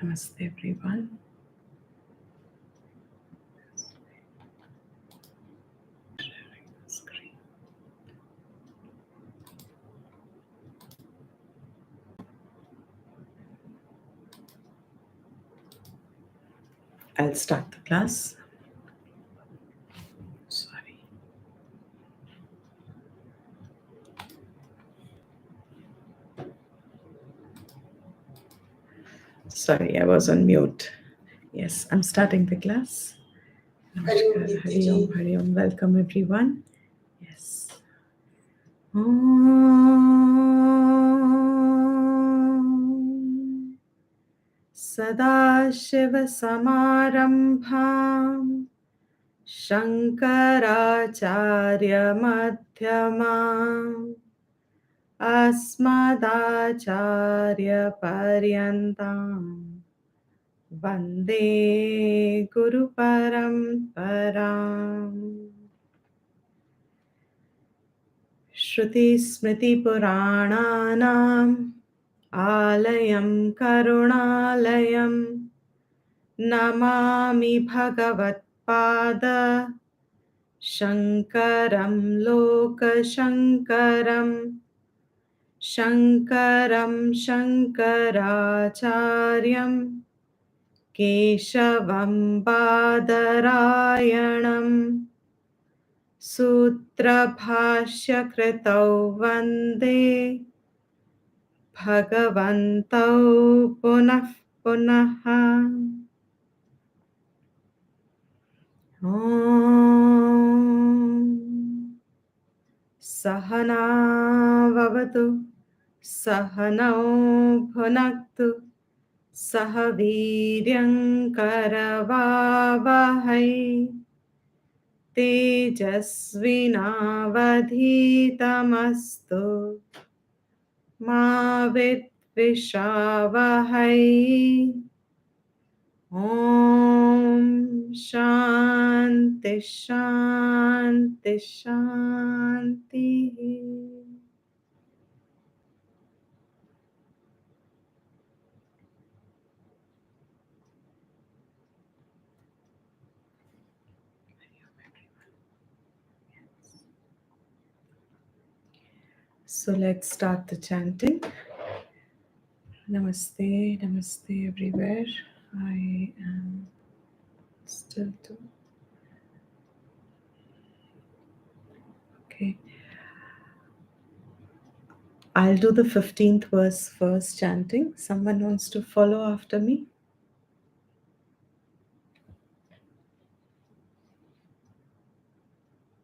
Namaste everyone. Sharing the screen. I'll start the class. Sorry. Sorry, I was on mute. Yes, I'm starting the class. Namaskar, Hari Om, welcome everyone. Yes. Om Sadashiva-Samarambham Shankaracharya-Madhyamam Asmadacharya-Paryantam Vande Guru Paramparam. Shruti Smriti Purananam Alayam Karunalayam Namami Bhagavatpada Shankaram Lokashankaram Shankaram Shankaracharyam Keshavam Badarayanam Sutrabhashya Kritau Vande Bhagavantau Punah Punaha. Om Sahana Vavatu Sahanau Bhunaktu Sahaviryam Karavavahai Tejasvinavadhitamastu Ma Vidvishavahai. Om Shanti Shanti Shanti. So let's start the chanting. Namaste, Namaste everywhere. I am still too. Okay. I'll do the 15th verse first chanting. Someone wants to follow after me?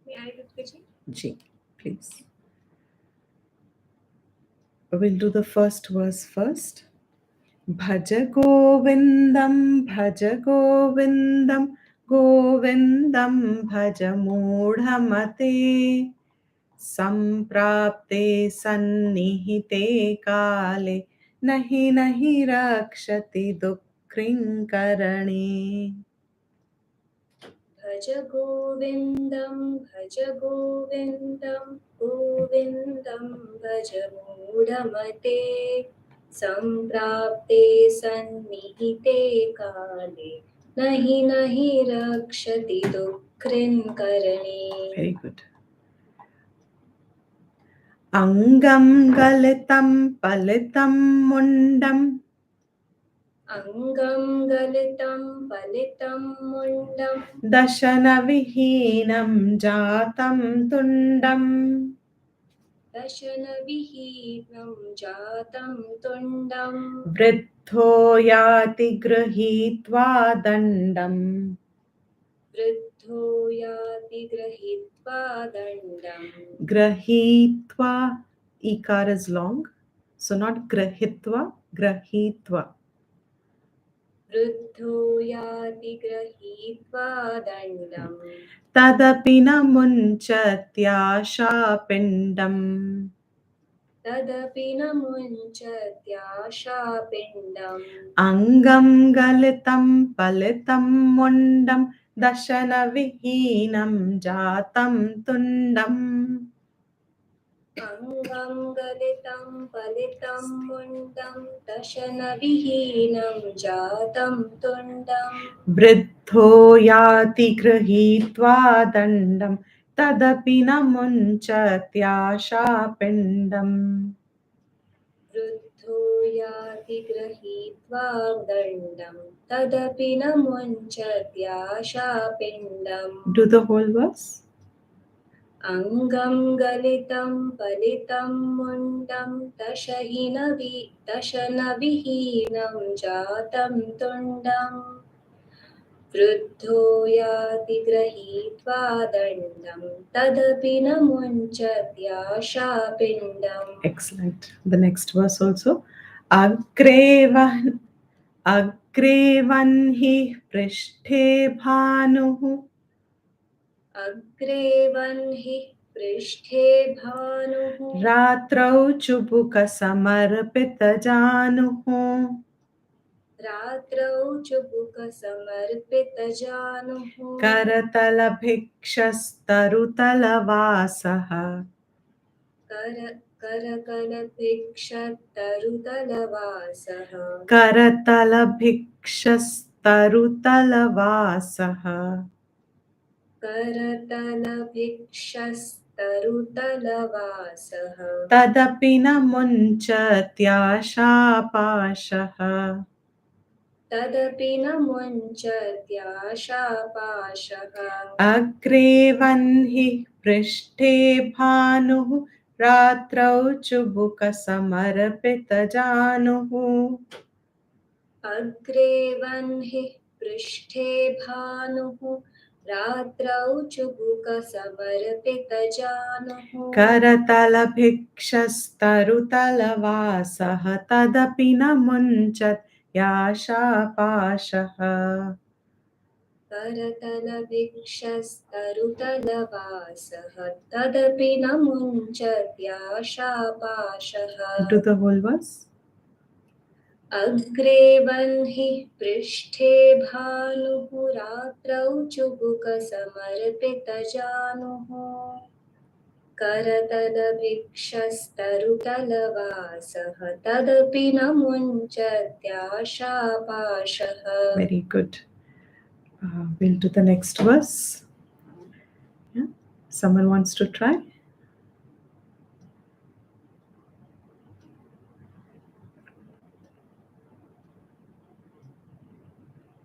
May I do it? Ji, please. We'll do the first verse first. Bhaja Govindam, Bhaja Govindam, Govindam Bhaja Mudhamate, Samprapte Sannihite Kale, Nahi Nahi Rakshati Dukkrinkarane. Bhaja Govindam, Bhaja Govindam, Govindam Bhaja Mudhamate, Samprapte Sannihite Kale, Nahi Nahi Rakshati Dukkrin Karane. Very good. Angam Galitam Palitam Mundam, Angam Galitam Palitam Mundam, Dashana Vihinam Jatam Tundam, Dashana Vihinam Jatam Tundam, Vriddho Yati Grahitva Dandam. Vriddho Yati Grahitva Dandam. Grahitva, ikar is long, so not grahitva, grahitva. Vriddho Yati Grahitva Dandam. Tadapina munchatyasha pindam. Tadapi namunchatyasha pindam. Angam galitam palitam mundam dashana vihinam jatam tundam. अङ्गं गलितं फलितं मुण्डं दशनविहीनं जातं तुण्डम् वृद्धो याति गृहीत्वा दण्डं तदपि न मुञ्चत्याशापिण्डम् वृद्धो याति गृहीत्वा दण्डं तदपि न मुञ्चत्याशापिण्डम् Do the whole verse. अङ्गं गलितं फलितं मुण्डं दशनविहीनं जातं तुण्डम् वृद्धो याति गृहीत्वा दण्डं तदपि न मुञ्चत्याशापिण्डम् Excellent. The next verse also. अग्रे वह्निः पृष्ठे भानुः अग्रे वह्निः पृष्ठे भानुः रात्रौ चुबुकसमर्पितजानुः रात्रौ चुबुकसमर्पितजानुः करतलभिक्षस्तरुतलवासः करकलभिक्षतरुतलवासः करतलभिक्षस्तरुतलवासः करतलभिक्षस्तरुतलवासः तदपि न मुञ्चत्याशापाशः तदपि न मुञ्चत्याशापाशः अग्रे वह्निः पृष्ठे भानुः रात्रौ चुबुकसमर्पितजानुः अग्रे वह्निः पृष्ठे भानुः रात्रौ चुबुकसमर्पितजानुः करतलभिक्षस्तरुतलवासः तदपि न मुञ्चत्याशापाशः करतलभिक्षस्तरुतलवासः तदपि न मुञ्चत्याशापाशः Do the whole verse. अग्रे वह्निः पृष्ठे भानुः रात्रौ चुबुकसमर्पितजानुः करतलभिक्षस्तरुतलवासः तदपि न मुञ्चत्याशापाशः Very good. We'll do the next verse. Yeah. Someone wants to try?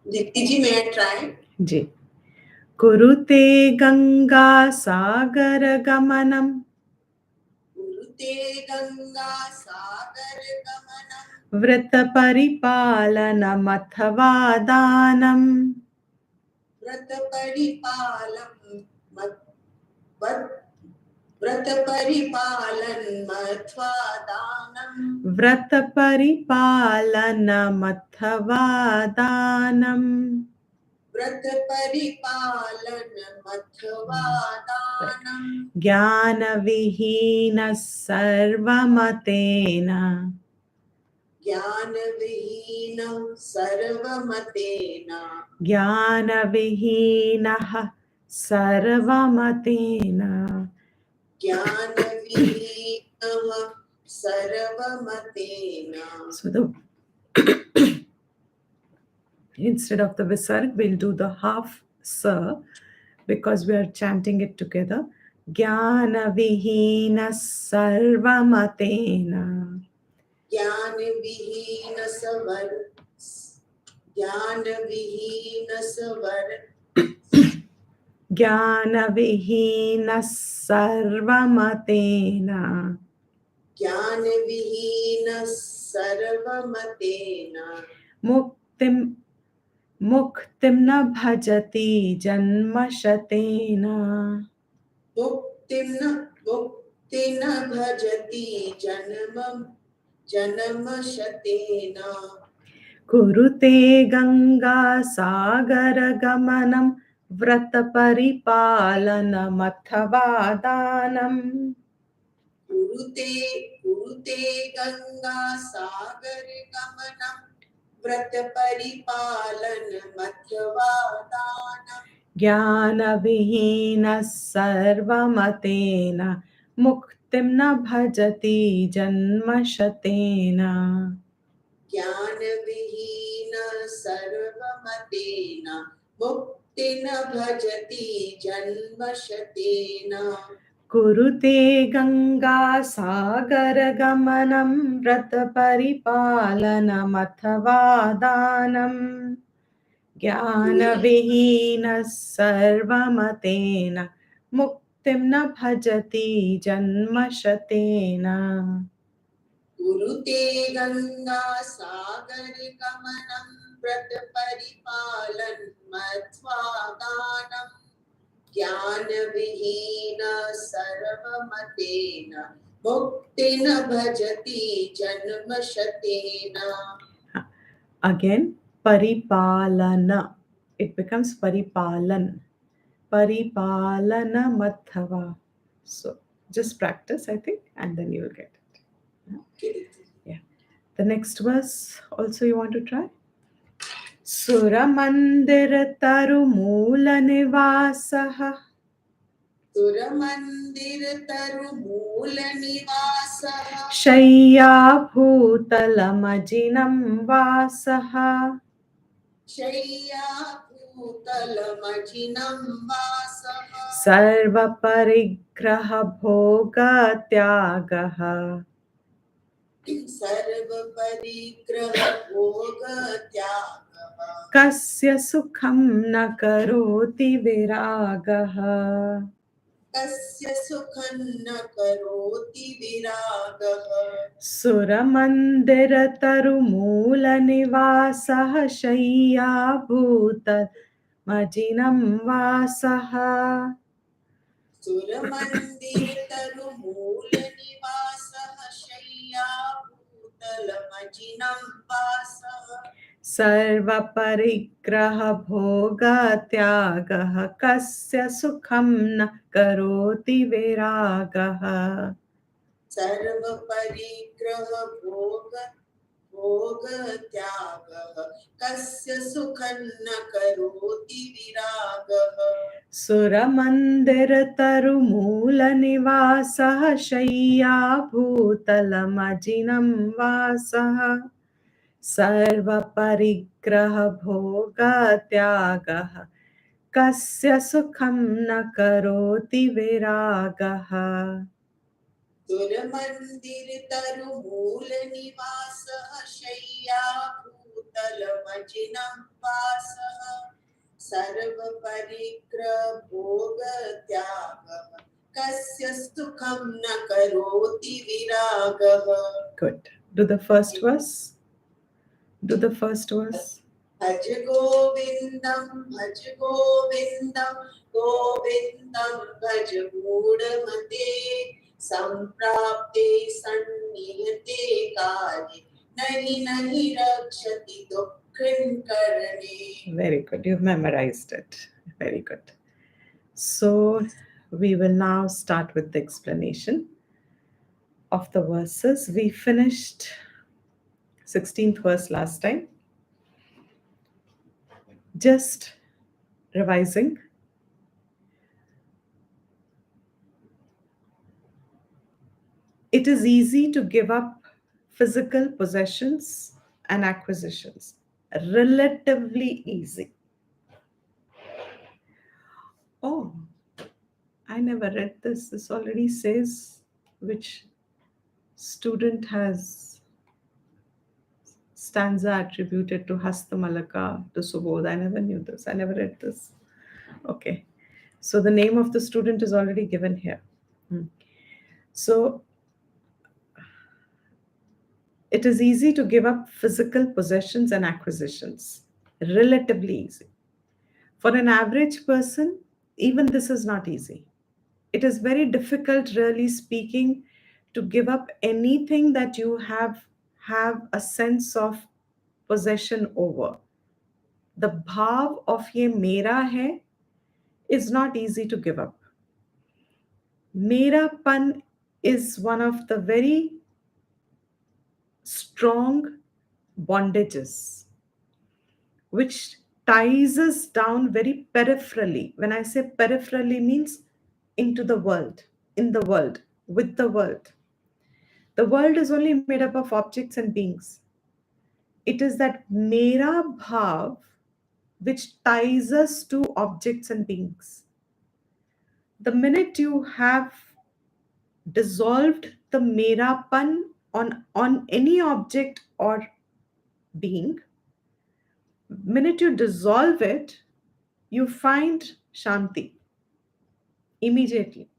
Deepti ji, may I try? जी. कुरुते गंगा सागर गमनम कुरुते गंगा सागर गमनम व्रत परिपालनमथवा दानम व्रत परिपालम व्रत परिपालन मत्वा दानम व्रत परिपालनमथवा दानम व्रत परिपालन मत्वा दानम ज्ञान विहीन सर्वमतेन ज्ञान विहीनं सर्वमतेन ज्ञान विहीनः सर्वमतेन ज्ञान विहीनः सर्वमतेन. So instead of the visarg, we'll do the half sa because we are chanting it together. Jnana vihina sarvamatena. ज्ञान विहीन सवर ज्ञान विहीन सवर Jnana vihina sarvamatena. ज्ञान विहीन सर्वमतेन मुक्तिं न भजति जन्मशतेन मुक्ति न भजति जन्म शतेन कुरुते गंगा सागर गमनं व्रत परिपालनमथवा दानम् कुरुते गंगा सागर गमनं व्रत परिपालन मथवा दानम् ज्ञान विहीन सर्वमतेन मुक्तिं न भजति जन्मशतेन ज्ञानविहीन सर्वमतेन मुक्ति न भजति जन्मशतेन कुरुते गङ्गासागरगमनं व्रतपरिपालनमथवा दानम् ज्ञानविहीनः सर्वमतेन मुक्तिं न भजति जन्मशतेन कुरुते गंगा सागर गमनं व्रत परिपालन मत्वादानं ज्ञान विहीन सर्वमतेन मुक्ति न भजति जन्म शतेन Again, paripalana. It becomes paripalan. Paripalana mathava. So just practice, I think, and then you will get it. Yeah. The next verse also you want to try? Suramandir tarumula nivasaha सुरमंदिर तरु मूल निवासः शय्याभूतलमजिनं वासः शय्याभूतलमजिनं वासः सर्वपरिग्रहभोगत्यागः सर्वपरिग्रह भोग त्यागः कस्य सुखं न करोति विरागः कस्य सुखं न करोति विरागः सुरमन्दिरतरुमूलनिवासः शय्याभूतमजिनं वासः सुरमंदिर तरु मूल निवासः शय्याभूतलमजिनं वासः सर्वपरिग्रहभोगत्यागः कस्य सुखं न करोति विरागः सर्वपरिग्रह भोग भोग त्यागः कस्य सुखं न करोति विरागः सुरमन्दिरतरुमूलनिवासः शय्याभूतलमजिनं वासः सर्वपरिग्रहभोगत्यागः कस्य सुखं न करोति विरागः सुरमंदिर तरु मूल निवासः शय्याभूतलमजिनं वासः सर्वपरिग्रह भोग त्यागः कस्य सुखं न करोति विरागः Good. Do the first verse. Do the first verse. भज गोविंदम गोविंदम भज मूढ़मते संप्राप्ते सन्निहते काले नहीं नहीं रक्षति दुःखं करणे. Very good. You've memorized it. Very good. So we will now start with the explanation of the verses. We finished 16th verse last time. Just revising. It is easy to give up physical possessions and acquisitions. Relatively easy. Oh, I never read this. This already says which student has stanza attributed to Hastamalaka, to Subodh. I never knew this. I never read this. Okay. So the name of the student is already given here. So it is easy to give up physical possessions and acquisitions. Relatively easy. For an average person, even this is not easy. It is very difficult, really speaking, to give up anything that you have a sense of possession over. The bhav of ye mera hai is not easy to give up. Merapan is one of the very strong bondages which ties us down very peripherally. When I say peripherally, means into the world, in the world. with the world. The world is only made up of objects and beings. It is that mera bhav which ties us to objects and beings. The minute you have dissolved the merapan on any object or being, minute you dissolve it, you find shanti immediately.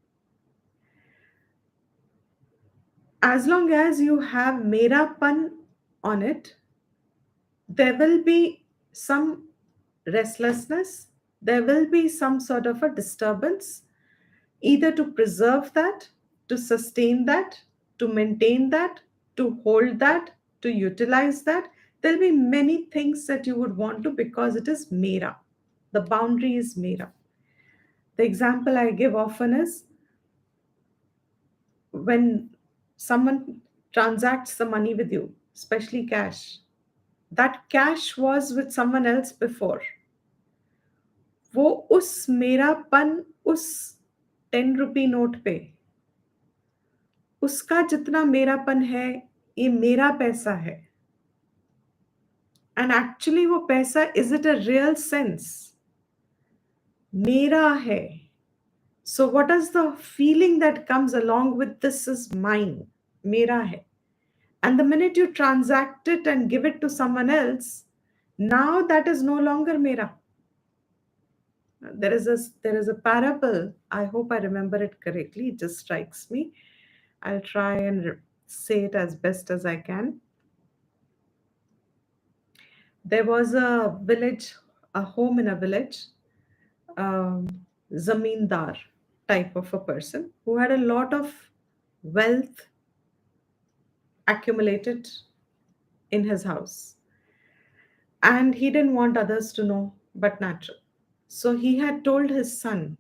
As long as you have merapan on it, there will be some restlessness, there will be some sort of a disturbance, either to preserve that, to sustain that, to maintain that, to hold that, to utilize that. There'll be many things that you would want to, because it is mera. The boundary is mera. The example I give often is when someone transacts the money with you, especially cash. That cash was with someone else before. वो उस मेरापन उस 10 rupee note पे, उसका जितना मेरापन है, ये मेरा पैसा है. एंड एक्चुअली वो पैसा, is it a real sense? मेरा है. So what is the feeling that comes along with this is mine, मेरा है. And the minute you transact it and give it to someone else, now that is no longer mera. There is a parable. I hope I remember it correctly. It just strikes me. I'll try and say it as best as I can. There was a village, a home in a village, um, zamindar type of a person who had a lot of wealth accumulated in his house, and he didn't want others to know but natural. So he had told his son,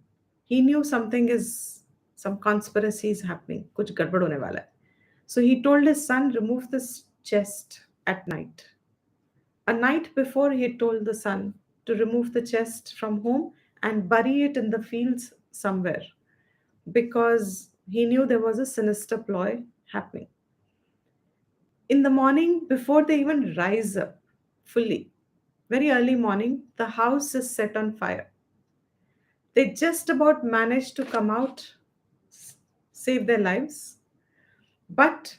he knew something is, some conspiracy is happening, kuch gadbad hone wala hai. So he told his son, remove this chest at night. A night before, he had told the son to remove the chest from home and bury it in the fields somewhere, because he knew there was a sinister ploy happening. In the morning, before they even rise up fully, very early morning, the house is set on fire. They just about managed to come out, save their lives. But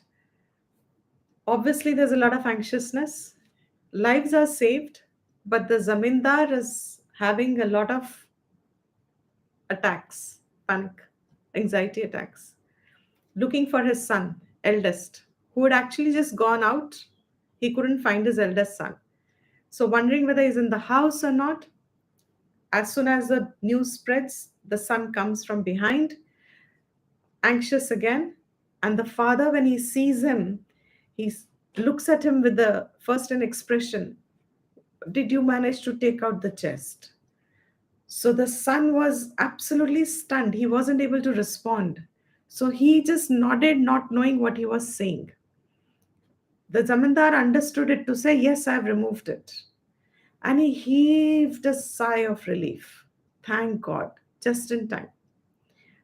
obviously, there's a lot of anxiousness. Lives are saved, but the zamindar is having a lot of attacks, panic, anxiety attacks, looking for his son, eldest, who had actually just gone out. He couldn't find his eldest son. So, wondering whether he's in the house or not. As soon as the news spreads, the son comes from behind, anxious again. And the father, when he sees him, he looks at him with the first an expression, did you manage to take out the chest? So the son was absolutely stunned. He wasn't able to respond. So he just nodded, not knowing what he was saying. The zamindar understood it to say, yes, I've removed it. And he heaved a sigh of relief. Thank God, just in time.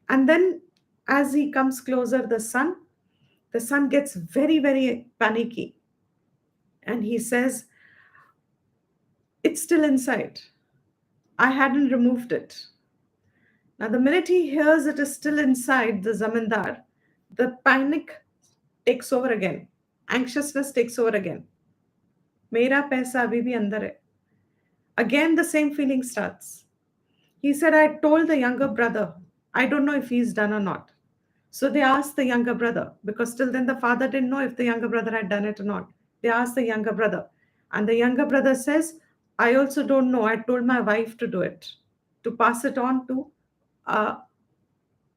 And then as he comes closer, the son gets very, very panicky. And he says, it's still inside. I hadn't removed it. Now, the minute he hears it is still inside the zamindar, the panic takes over again. Anxiousness takes over again. Mera paisa abhi bhi andar hai. Again, the same feeling starts. He said, I told the younger brother, I don't know if he's done or not. So they asked the younger brother, because till then the father didn't know if the younger brother had done it or not. They asked the younger brother. And the younger brother says, I also don't know. I told my wife to do it, to pass it on to uh,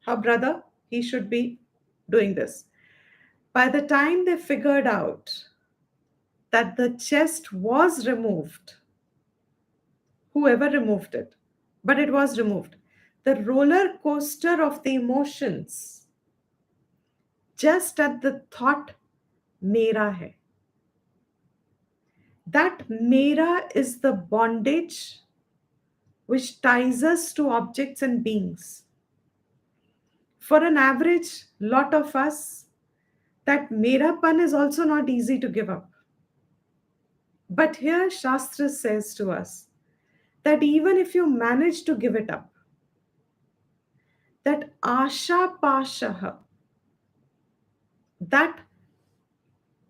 her brother. He should be doing this. By the time they figured out that the chest was removed, whoever removed it, but it was removed, the roller coaster of the emotions, just at the thought, mera hai. That mera is the bondage which ties us to objects and beings. For an average lot of us, that merapan is also not easy to give up. But here Shastra says to us that even if you manage to give it up, that asha pashaha, that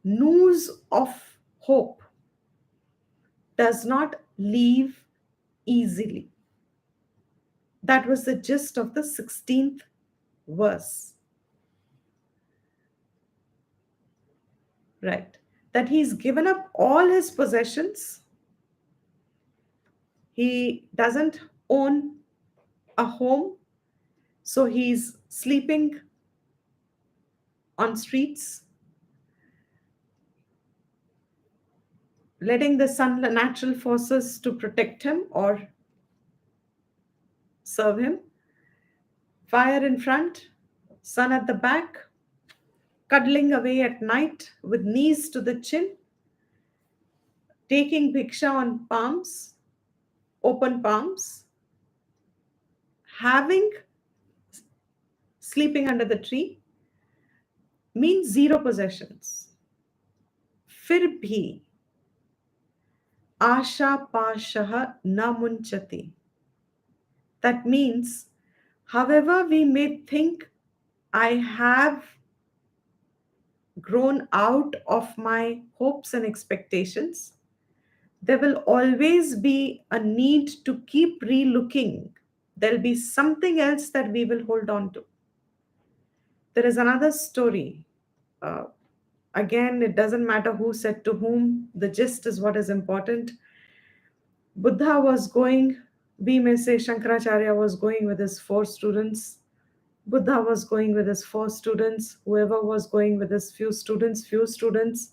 noose of hope, does not leave easily. That was the gist of the 16th verse. Right? That he's given up all his possessions. He doesn't own a home, so he's sleeping on streets, letting the sun, the natural forces to protect him or serve him. Fire in front, sun at the back, cuddling away at night with knees to the chin, taking bhiksha on palms, open palms, having sleeping under the tree, means zero possessions. फिर भी आशा पाशः न मुंचति. That means, however we may think I have grown out of my hopes and expectations, there will always be a need to keep re-looking. There'll be something else that we will hold on to. There is another story. Again, it doesn't matter who said to whom, the gist is what is important. Buddha was going, we may say Shankaracharya was going with his 4 students. Buddha was going with his 4 students. Whoever was going with his few students.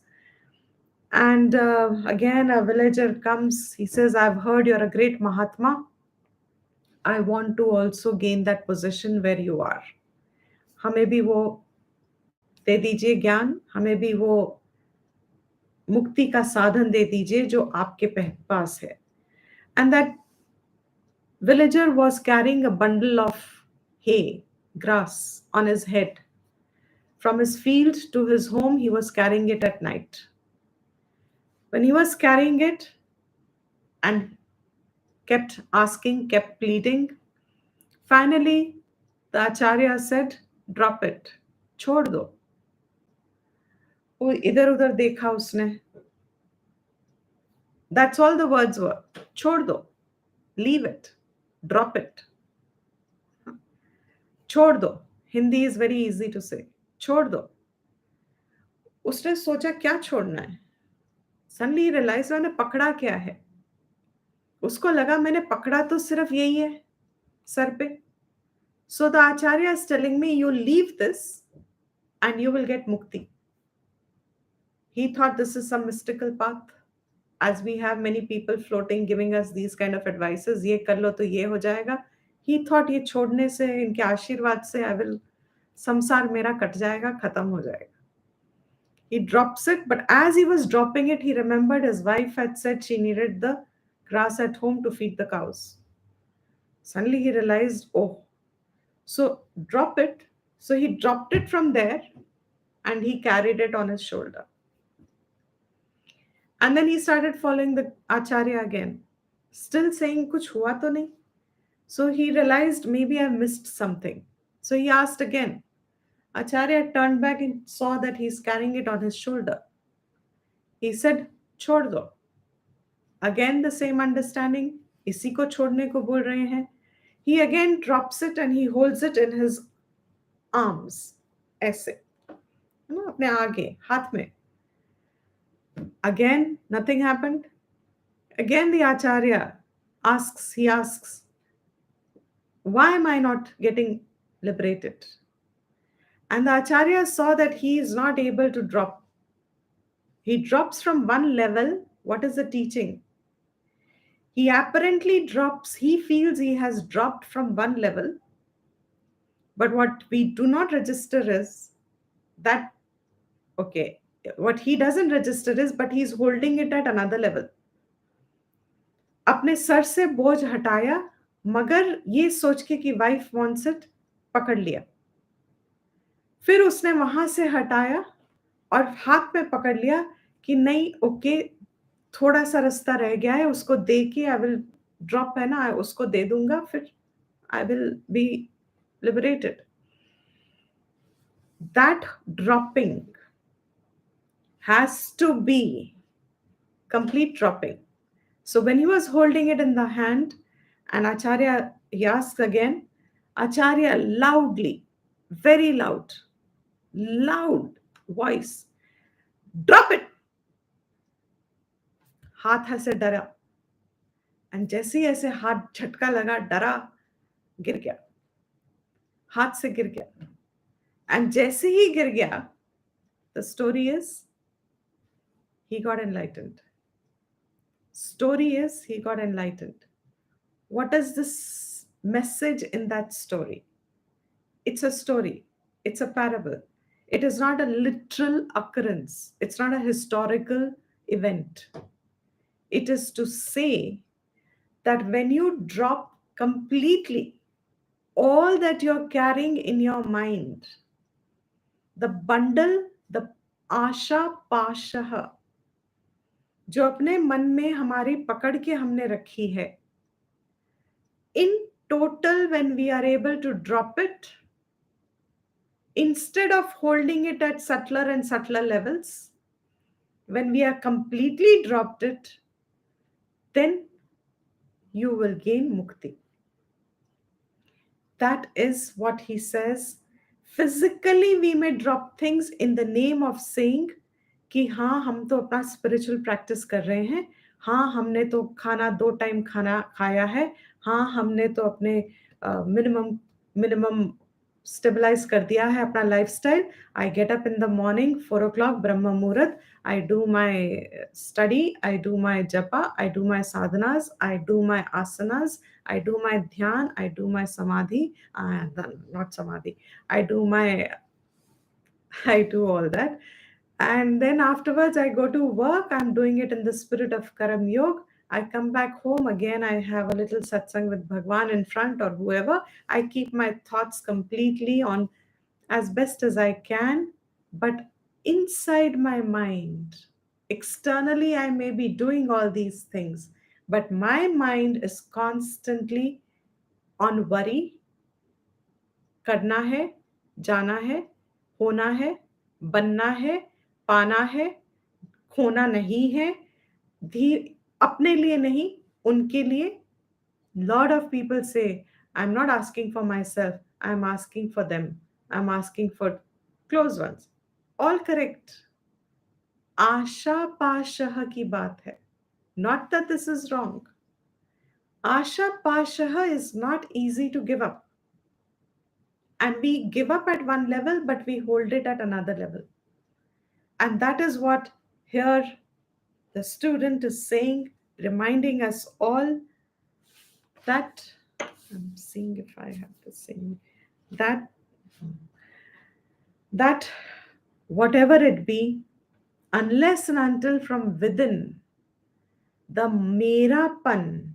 And again, a villager comes. He says, I've heard you're a great Mahatma. I want to also gain that position where you are. हमें भी वो दे दीजिए ज्ञान, हमें भी वो मुक्ति का साधन दे दीजिए जो आपके पास है. And that villager was carrying a bundle of hay, grass, on his head. From his field to his home, he was carrying it at night. When he was carrying it and kept asking, kept pleading, finally the Acharya said, drop it, छोड़ दो. वो इधर उधर देखा उसने. That's all the words were. छोड़ दो, leave it, drop it. छोड़ दो. Hindi is very easy to say. छोड़ दो. उसने सोचा क्या छोड़ना है. Suddenly he realized मैंने पकड़ा क्या है. उसको लगा मैंने पकड़ा तो सिर्फ यही है सर पे. So the Acharya is telling me, you leave this and you will get mukti. He thought this is some mystical path. As we have many people floating, giving us these kind of advices, ये कर लो तो ये हो जाएगा. He thought ये छोड़ने से, इनके आशीर्वाद से, I will, संसार मेरा कट जाएगा, खत्म हो जाएगा. He drops it, but as he was dropping it, he remembered his wife had said she needed the grass at home to feed the cows. Suddenly he realized, oh, so drop it. So he dropped it from there and he carried it on his shoulder. And then he started following the Acharya again, still saying, kuch hua to nahi. So he realized maybe I missed something. So he asked again. Acharya turned back and saw that he's carrying it on his shoulder. He said, छोड़ दो. Again the same understanding. इसी को छोड़ने को बोल रहे हैं. He again drops it and he holds it in his arms. ऐसे. अपने आगे, हाथ में. Again, nothing happened. Again the Acharya asks, why am I not getting liberated? And the Acharya saw that he is not able to drop. He drops from one level. What is the teaching? He apparently drops, he feels he has dropped from one level. But what we do not register is that, okay, what he doesn't register is, but he's holding it at another level. अपने sir से बोझ हटाया, मगर ये सोच के कि wife wants it, पकड़ लिया. फिर उसने वहां से हटाया और हाथ में पकड़ लिया कि नहीं, ओके, थोड़ा सा रास्ता रह गया है, उसको दे के आई विल ड्रॉप, है ना, उसको दे दूंगा, फिर I will be liberated. That dropping has to be complete dropping. So when he was holding it in the hand, and Acharya, he asked again, Acharya loudly, very loud voice, drop it. हाथ ऐसे डरा, and जैसे ही ऐसे हाथ झटका लगा, डरा, गिर गया, हाथ से गिर गया. एंड जैसे ही गिर गया, the story is he got enlightened. Story is he got enlightened. What is this message in that story? It's a story, it's a parable. It is not a literal occurrence, it's not a historical event. It is to say that when you drop completely all that you're carrying in your mind, the bundle, the आशा पाशः, जो अपने मन में हमारी पकड़ के हमने रखी है, in total, when we are able to drop it, instead of holding it at subtler and subtler levels, when we are completely dropped it, then you will gain mukti. That is what he says. Physically, we may drop things in the name of saying कि हाँ, हम तो अपना spiritual practice कर रहे हैं, हाँ, हमने तो खाना 2 टाइम खाना खाया है, हाँ, हमने तो अपने मिनिमम मिनिमम स्टेबलाइज कर दिया है अपना lifestyle. I get up in the morning 4 o'clock ब्रह्म मुहूर्त, I do my study, I do my japa, I do my sadhanas, I do my asanas, I do my dhyan, I do my samadhi, not samadhi, I do my, I do all that. And then afterwards, I go to work. I'm doing it in the spirit of Karam Yog. I come back home again. I have a little satsang with Bhagwan in front or whoever. I keep my thoughts completely on as best as I can. But inside my mind, externally, I may be doing all these things. But my mind is constantly on worry. करना है, जाना है, होना है, बनना है, पाना है, खोना नहीं है, धी अपने लिए नहीं, उनके लिए. Lot of people say, I'm not asking for myself, I'm asking for them, I'm asking for close ones. All correct. आशा पाशः की बात है. Not that this is wrong. Asha Pashaha is not easy to give up. And we give up at one level, but we hold it at another level. And that is what here the student is saying, reminding us all that, I'm seeing if I have the same, that whatever it be, unless and until from within, the Merapan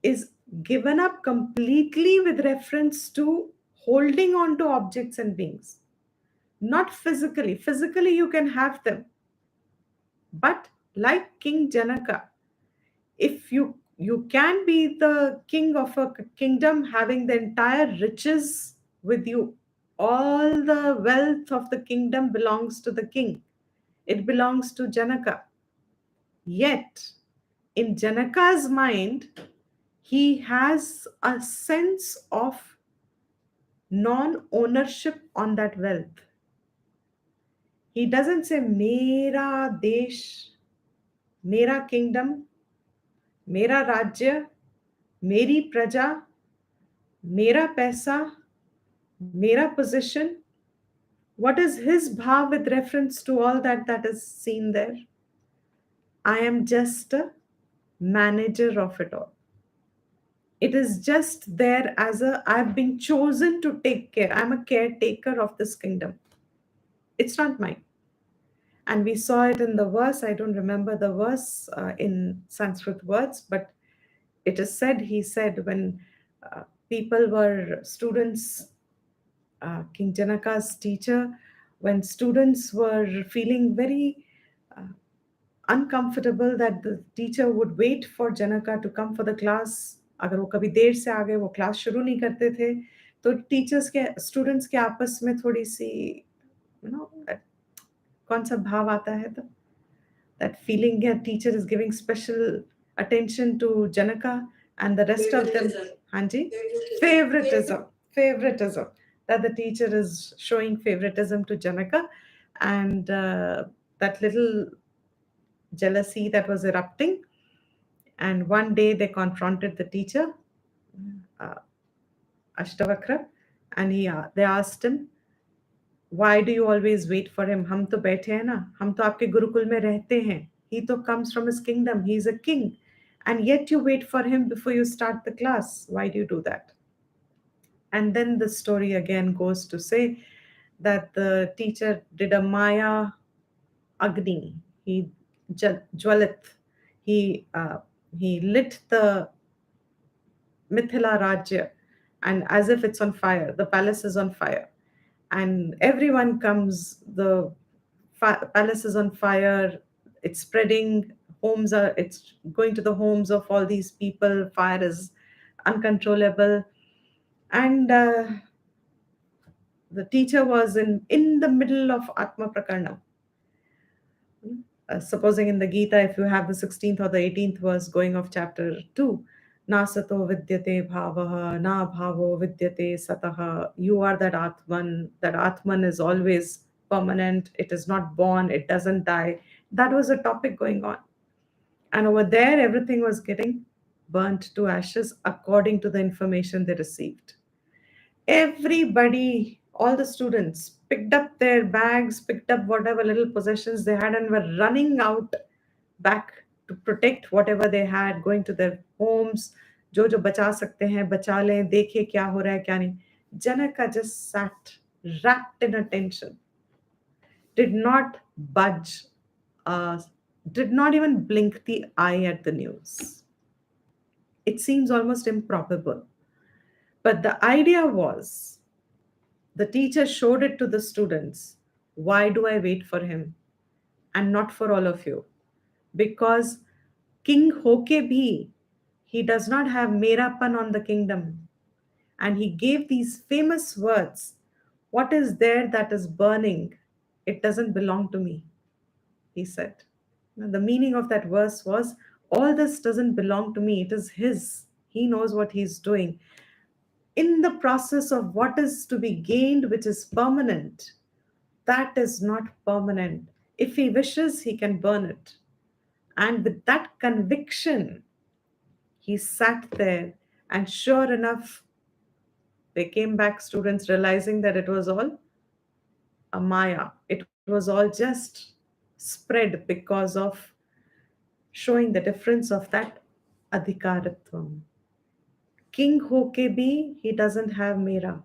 is given up completely with reference to holding on to objects and beings. Not physically. Physically, you can have them. But like King Janaka, if you can be the king of a kingdom having the entire riches with you. All the wealth of the kingdom belongs to the king. It belongs to Janaka. Yet, in Janaka's mind, he has a sense of non-ownership on that wealth. He doesn't say, Mera desh, Mera kingdom, Mera rajya, Meri praja, Mera paisa, Mera position. What is his bhav with reference to all that is seen there? I am just a manager of it all. It is just there as I've been chosen to take care. I'm a caretaker of this kingdom. It's not mine. And we saw it in the verse. I don't remember the verse in Sanskrit words, but it is said, he said, when students King Janaka's teacher, when students were feeling very uh, uncomfortable that the teacher would wait for Janaka to come for the class. अगर वो कभी देर से आ गए, वो class शुरू नहीं करते थे, तो टीचर्स के स्टूडेंट्स के आपस में थोड़ी सी यू नो कौन सा भाव आता है, तो that feeling a teacher is giving special attention to Janaka and the rest of them. Hanji? Favoritism. That the teacher is showing favoritism to Janaka, and that little jealousy that was erupting. And one day they confronted the teacher, uh, Ashtavakra, and they asked him, why do you always wait for him? हम तो बैठे हैं ना, हम तो आपके गुरुकुल में रहते हैं. He तो comes from his kingdom. He is a king. And yet you wait for him before you start the class. Why do you do that? And then the story again goes to say that the teacher did a Maya Agni. He Jwalit. He, uh, he lit the Mithila Rajya, and as if it's on fire, the palace is on fire, and everyone comes. The palace is on fire. It's spreading. It's going to the homes of all these people. Fire is uncontrollable, and the teacher was in the middle of Atma Prakarna. Supposing in the Gita, if you have the 16th or the 18th verse going of chapter 2, Nasato vidyate bhavaha, na bhavo vidyate sataha. You are that Atman. That Atman is always permanent. It is not born. It doesn't die. That was a topic going on. And over there, everything was getting burnt to ashes according to the information they received. Everybody, all the students, picked up their bags, picked up whatever little possessions they had, and were running out back to protect whatever they had, going to their homes. जो जो बचा सकते हैं बचा लें, देखे क्या हो रहा है क्या नहीं. Janaka just sat wrapped in attention, did not budge, uh, did not even blink the eye at the news. It seems almost improbable. But the idea was, the teacher showed it to the students. Why do I wait for him and not for all of you? Because King Hoke bhi, he does not have Merapan on the kingdom. And he gave these famous words. What is there that is burning? It doesn't belong to me, he said. Now, the meaning of that verse was, all this doesn't belong to me. It is his. He knows what he's doing. In the process of what is to be gained, which is permanent, that is not permanent. If he wishes, he can burn it. And with that conviction, he sat there, and sure enough, they came back, students, realizing that it was all a Maya. It was all just spread because of showing the difference of that adhikaratvam. King Hoke bhi, he doesn't have Mera.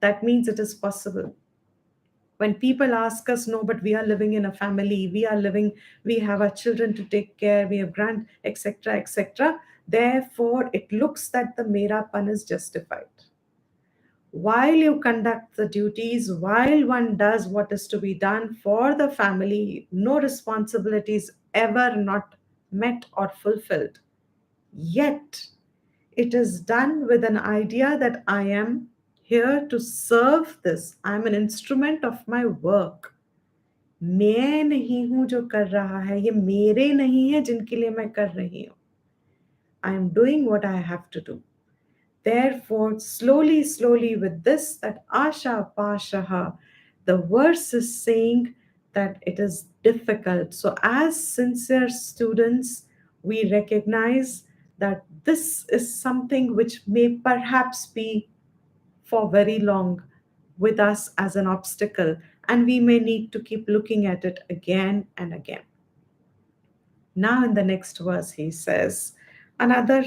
That means it is possible. When people ask us, no, but we are living in a family, we have our children to take care, we have grand, etc., etc. Therefore, it looks that the Merapan is justified. While you conduct the duties, while one does what is to be done for the family, no responsibilities ever not met or fulfilled. Yet, it is done with an idea that I am here to serve this. I am an instrument of my work. मैं नहीं हूं जो कर रहा है, ये मेरे नहीं है जिनके लिए मैं कर रही हूं. I am doing what I have to do. Therefore, slowly with this, that Asha Pashaha, the verse is saying that it is difficult. So, as sincere students, we recognize that this is something which may perhaps be for very long with us as an obstacle, and we may need to keep looking at it again and again. Now, in the next verse, he says, another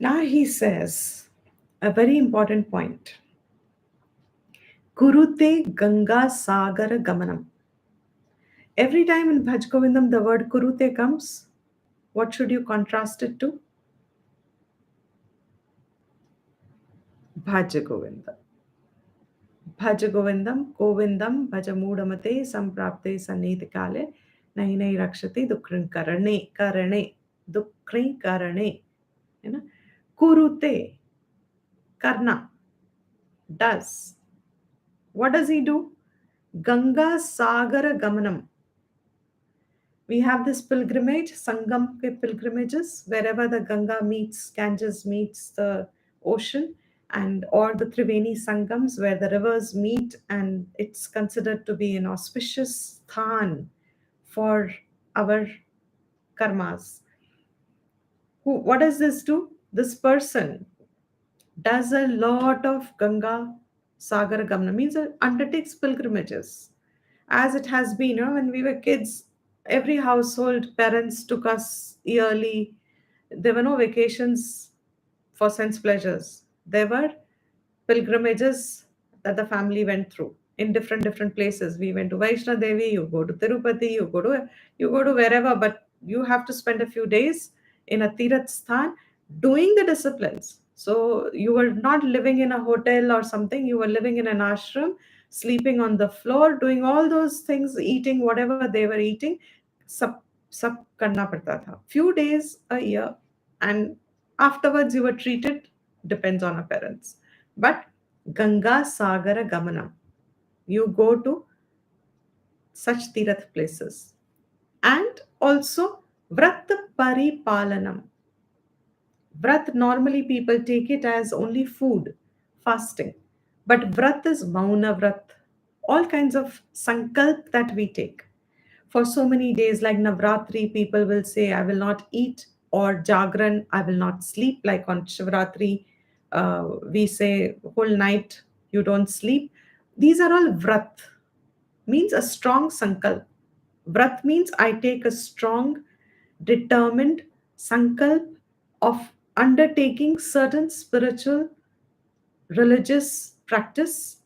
Now he says a very important point. Kurute Ganga Sagar Gamanam. Every time in Bhaj Govindam the word Kurute comes, what should you contrast it to? Bhaja Govindam. Bhaja Govindam, Govindam, Bhaja Mudamate, Samprapte Saniti Kale, Nahi Nahi Rakshati, Dukrin Karane, Karane, Dukrin Karane. You know? Kurute, Karna, does. What does he do? Ganga Sagara Gamanam. We have this pilgrimage, Sangam pilgrimages, wherever the Ganga meets, Ganges meets the ocean, and or the Triveni Sangams, where the rivers meet, and it's considered to be an auspicious sthan for our karmas. What does this do? This person does a lot of Ganga Sagar Gamna, means it undertakes pilgrimages. As it has been, when we were kids, every household, parents took us yearly. There were no vacations for sense pleasures. There were pilgrimages that the family went through in different places. We went to Vaishno Devi, you go to Tirupati, you go to wherever, but you have to spend a few days in a Tirath Sthan doing the disciplines. So you were not living in a hotel or something, you were living in an ashram, sleeping on the floor, doing all those things, eating whatever they were eating. Sab, sab karna padta tha. Few days a year, and afterwards you were treated, depends on our parents. But Ganga Sagara Gamanam, you go to such Tirath places. And also Vrat Paripalanam. Vrat, normally people take it as only food, fasting. But Vrat is Mauna Vrat, all kinds of sankalp that we take. For so many days, like Navratri, people will say, I will not eat, or Jagran, I will not sleep. Like on Shivratri, we say, whole night you don't sleep. These are all Vrat, means a strong sankalp. Vrat means I take a strong, determined sankalp of undertaking certain spiritual, religious practice,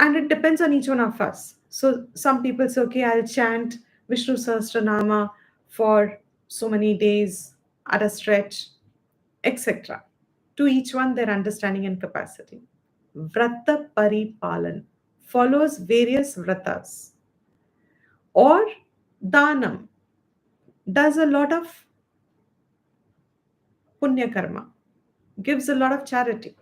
and it depends on each one of us. So some people say, okay, I'll chant Vishnu Sahasranama for so many days at a stretch, etc. To each one, their understanding and capacity. Vrata Paripalan follows various vratas. Or Danam does a lot of punya karma, gives a lot of charity.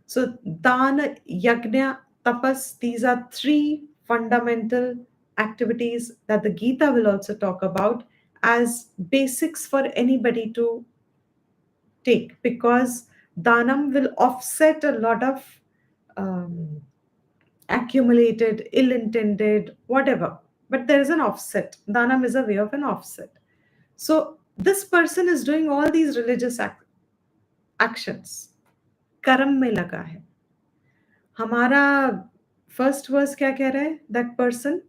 So, dana, yajna, tapas, these are three fundamental activities that the Gita will also talk about as basics for anybody to take, because danam will offset a lot of um, accumulated, ill intended, whatever. But there is an offset. Danam is a way of an offset. So, this person is doing all these religious actions. कर्म में लगा है. हमारा first verse क्या कह रहा है? That person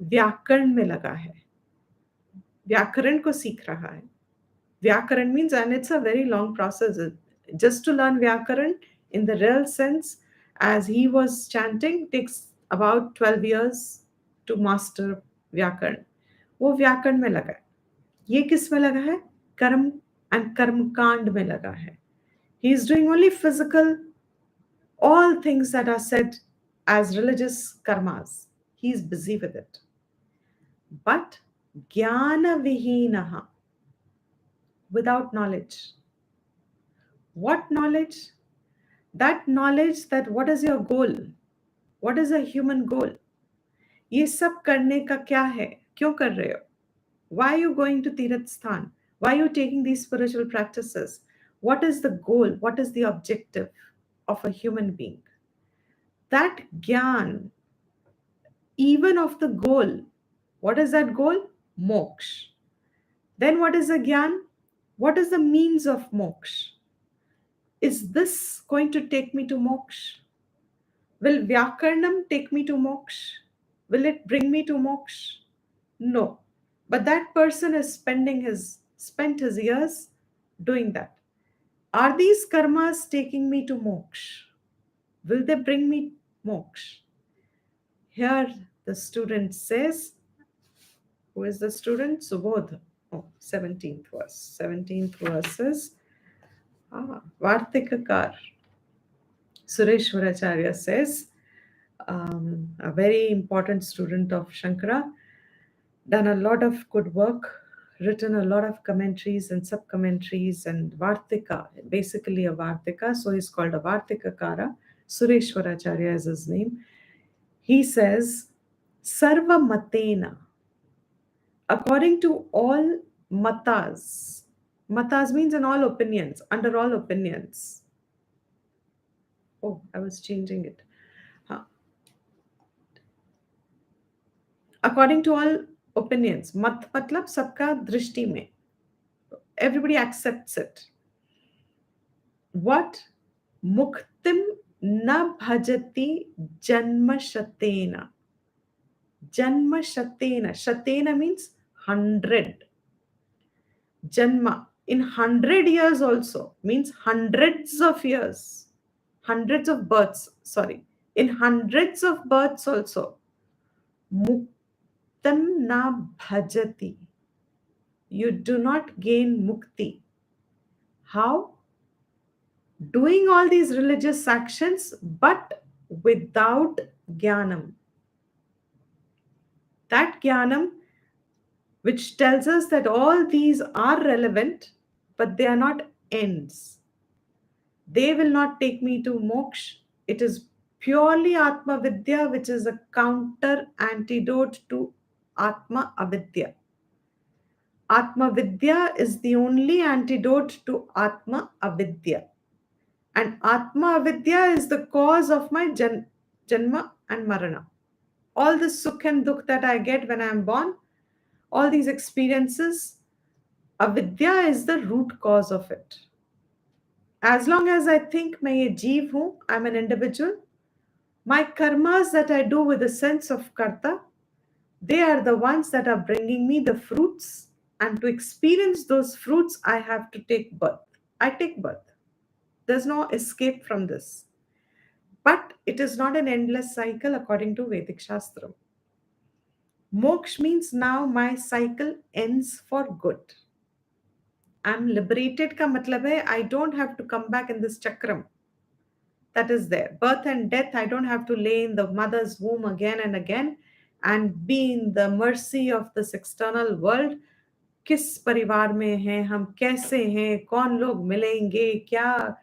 व्याकरण में लगा है, व्याकरण को सीख रहा है. Vyakaran means, and it's a very long process, just to learn vyakaran in the real sense, as he was chanting, takes about 12 years to master व्याकरण. वो व्याकरण में लगा है. ये किस में लगा है? कर्म एंड कर्म कांड में लगा है. He is doing only physical, all things that are said as religious karmas. He is busy with it. But jnana vihinaha, without knowledge. What knowledge? That knowledge that what is your goal? What is a human goal? ये सब करने का क्या है? क्यों कर रहे हो? Why are you going to Tirath Sthan? Why are you taking these spiritual practices? What is the goal? What is the objective of a human being? That gyan, even of the goal. What is that goal? Moksha. Then what is the gyan? What is the means of moksha? Is this going to take me to moksha? Will Vyakarnam take me to moksha? Will it bring me to moksha? No. But that person is spent his years doing that. Are these karmas taking me to moksha? Will they bring me moksha? Here the student says, who is the student? Subodh. Oh, 17th verse. 17th verse is Vartikakar. Sureshwaracharya says, a very important student of Shankara, done a lot of good work, written a lot of commentaries and sub commentaries and Vartika, basically a Vartika. So he's called a Vartikakara. Sureshwaracharya is his name. He says, Sarva Matena, according to all matas, matas means in all opinions, under all opinions. Oh, I was changing it. Huh. According to all opinions, mat matlab sabka drishti mein. Everybody accepts it. What? Muktim na bhajati janma shatena. Janma shatena. Shatena means 100. Janma in 100 years also means hundreds of years. Hundreds of births, sorry. In hundreds of births also. Muktam na bhajati. You do not gain mukti. How? Doing all these religious actions but without jnanam. That jnanam which tells us that all these are relevant but they are not ends. They will not take me to moksha. It is purely Atma Vidya, which is a counter antidote to Atma Avidya. Atma Vidya is the only antidote to Atma Avidya. And Atma Avidya is the cause of my Janma and Marana. All the sukh and dukh that I get when I am born, all these experiences, Avidya is the root cause of it. As long as I think मैं ये जीव हूँ, I'm an individual, my karmas that I do with a sense of karta, they are the ones that are bringing me the fruits. And to experience those fruits, I have to take birth. I take birth. There's no escape from this. But it is not an endless cycle according to Vedic Shastra. Moksha means now my cycle ends for good. I'm liberated ka matlab hai, I don't have to come back in this chakram that is there. Birth and death, I don't have to lay in the mother's womb again and again and be in the mercy of this external world. किस परिवार में हैं हम, कैसे हैं, कौन लोग मिलेंगे, क्या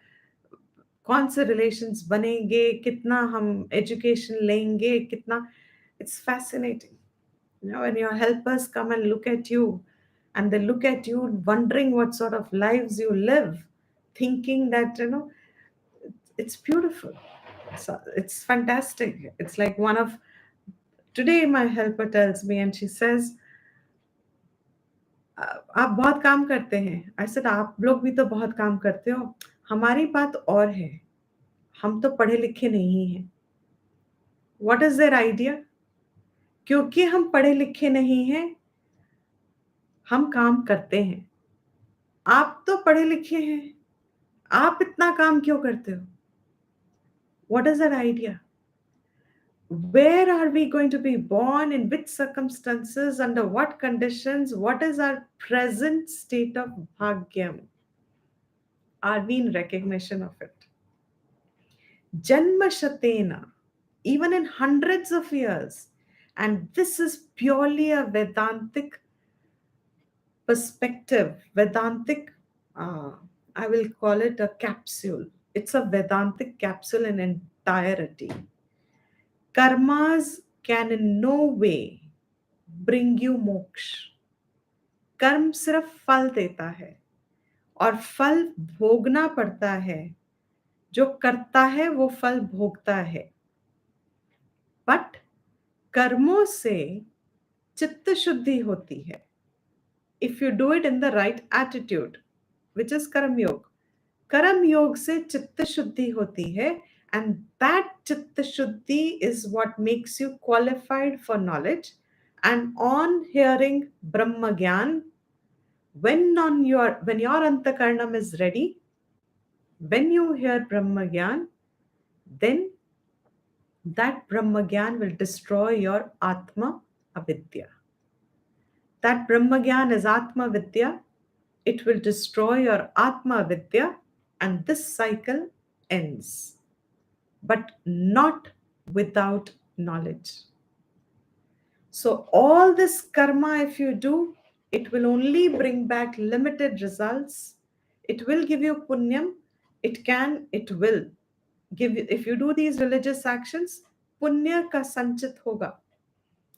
कौन से रिलेशंस बनेंगे, कितना हम एजुकेशन लेंगे, कितना. It's fascinating. You know, when your helpers come and look at you, and they look at you wondering what sort of lives you live, thinking that, you know, it's beautiful. It's fantastic. It's like one of, today my helper tells me and she says, आप बहुत काम करते हैं. I said, आप लोग भी तो बहुत काम करते हो. हमारी बात और है. हम तो पढ़े लिखे नहीं हैं. What is their idea? क्योंकि हम पढ़े लिखे नहीं हैं, हम काम करते हैं. आप तो पढ़े लिखे हैं, आप इतना काम क्यों करते हो? What is that idea? Where are we going to be born? In which circumstances? Under what conditions? What is our present state of bhagyam? Are we in recognition of it? Janma shatena, even in hundreds of years. And this is purely a Vedantic perspective. Vedantic, I will call it a capsule. It's a Vedantic capsule in entirety. Karmas can in no way bring you moksha. कर्म सिर्फ फल देता है और फल भोगना पड़ता है. जो करता है वो फल भोगता है. बट कर्मों से चित्त शुद्धि होती है. If you do it in the right attitude, which is कर्म योग. कर्म योग से चित्त शुद्धि होती है. And that chitta shuddhi is what makes you qualified for knowledge. And on hearing Brahma Gyan, When your antakarnam is ready, when you hear Brahma Gyan, then that Brahma Gyan will destroy your Atma Avidya. That Brahma Gyan is Atma Vidya. It will destroy your Atma Vidya, and this cycle ends. But not without knowledge. So, all this karma, if you do, it will only bring back limited results. It will give you punyam. It will give you, if you do these religious actions, punya ka sanchit hoga.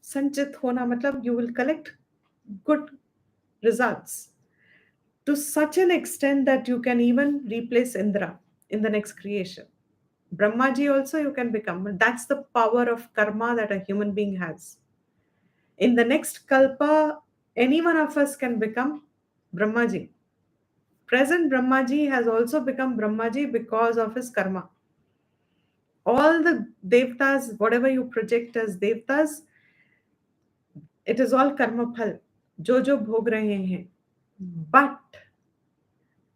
Sanchit hona matlab you will collect good results to such an extent that you can even replace Indra in the next creation. Brahmaji also you can become. That's the power of karma that a human being has. In the next kalpa, any one of us can become Brahmaji. Present Brahmaji has also become Brahmaji because of his karma. All the devtas, whatever you project as devtas, it is all karma phal. Jo jo bhog rahe hain. But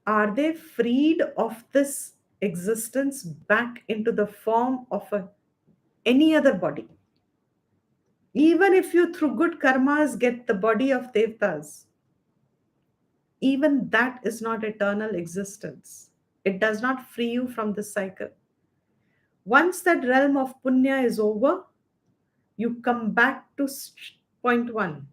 are they freed of this existence back into the form of any other body? Even if you through good karmas get the body of devtas, even that is not eternal existence. It does not free you from the cycle. Once that realm of punya is over, you come back to point one.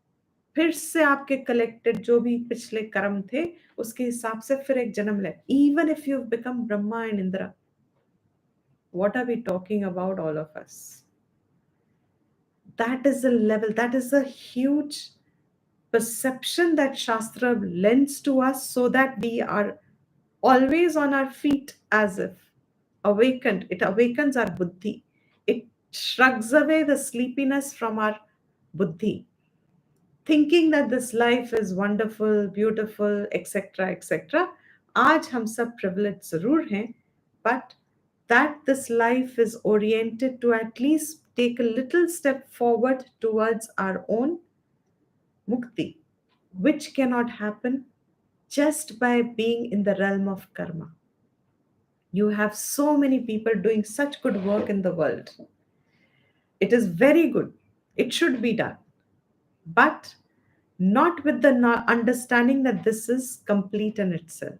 फिर से आपके collected जो भी पिछले कर्म थे उसके हिसाब से फिर एक जन्म ले. Even if you've become Brahma and Indra, what are we talking about, all of us? That is the level, that is a huge perception that Shastra lends to us so that we are always on our feet as if awakened. It awakens our buddhi. It shrugs away the sleepiness from our buddhi, thinking that this life is wonderful, beautiful, etc. etc. आज हम सब privileged जरूर हैं, but that this life is oriented to at least take a little step forward towards our own mukti, which cannot happen just by being in the realm of karma. You have so many people doing such good work in the world. It is very good. It should be done. But not with the understanding that this is complete in itself.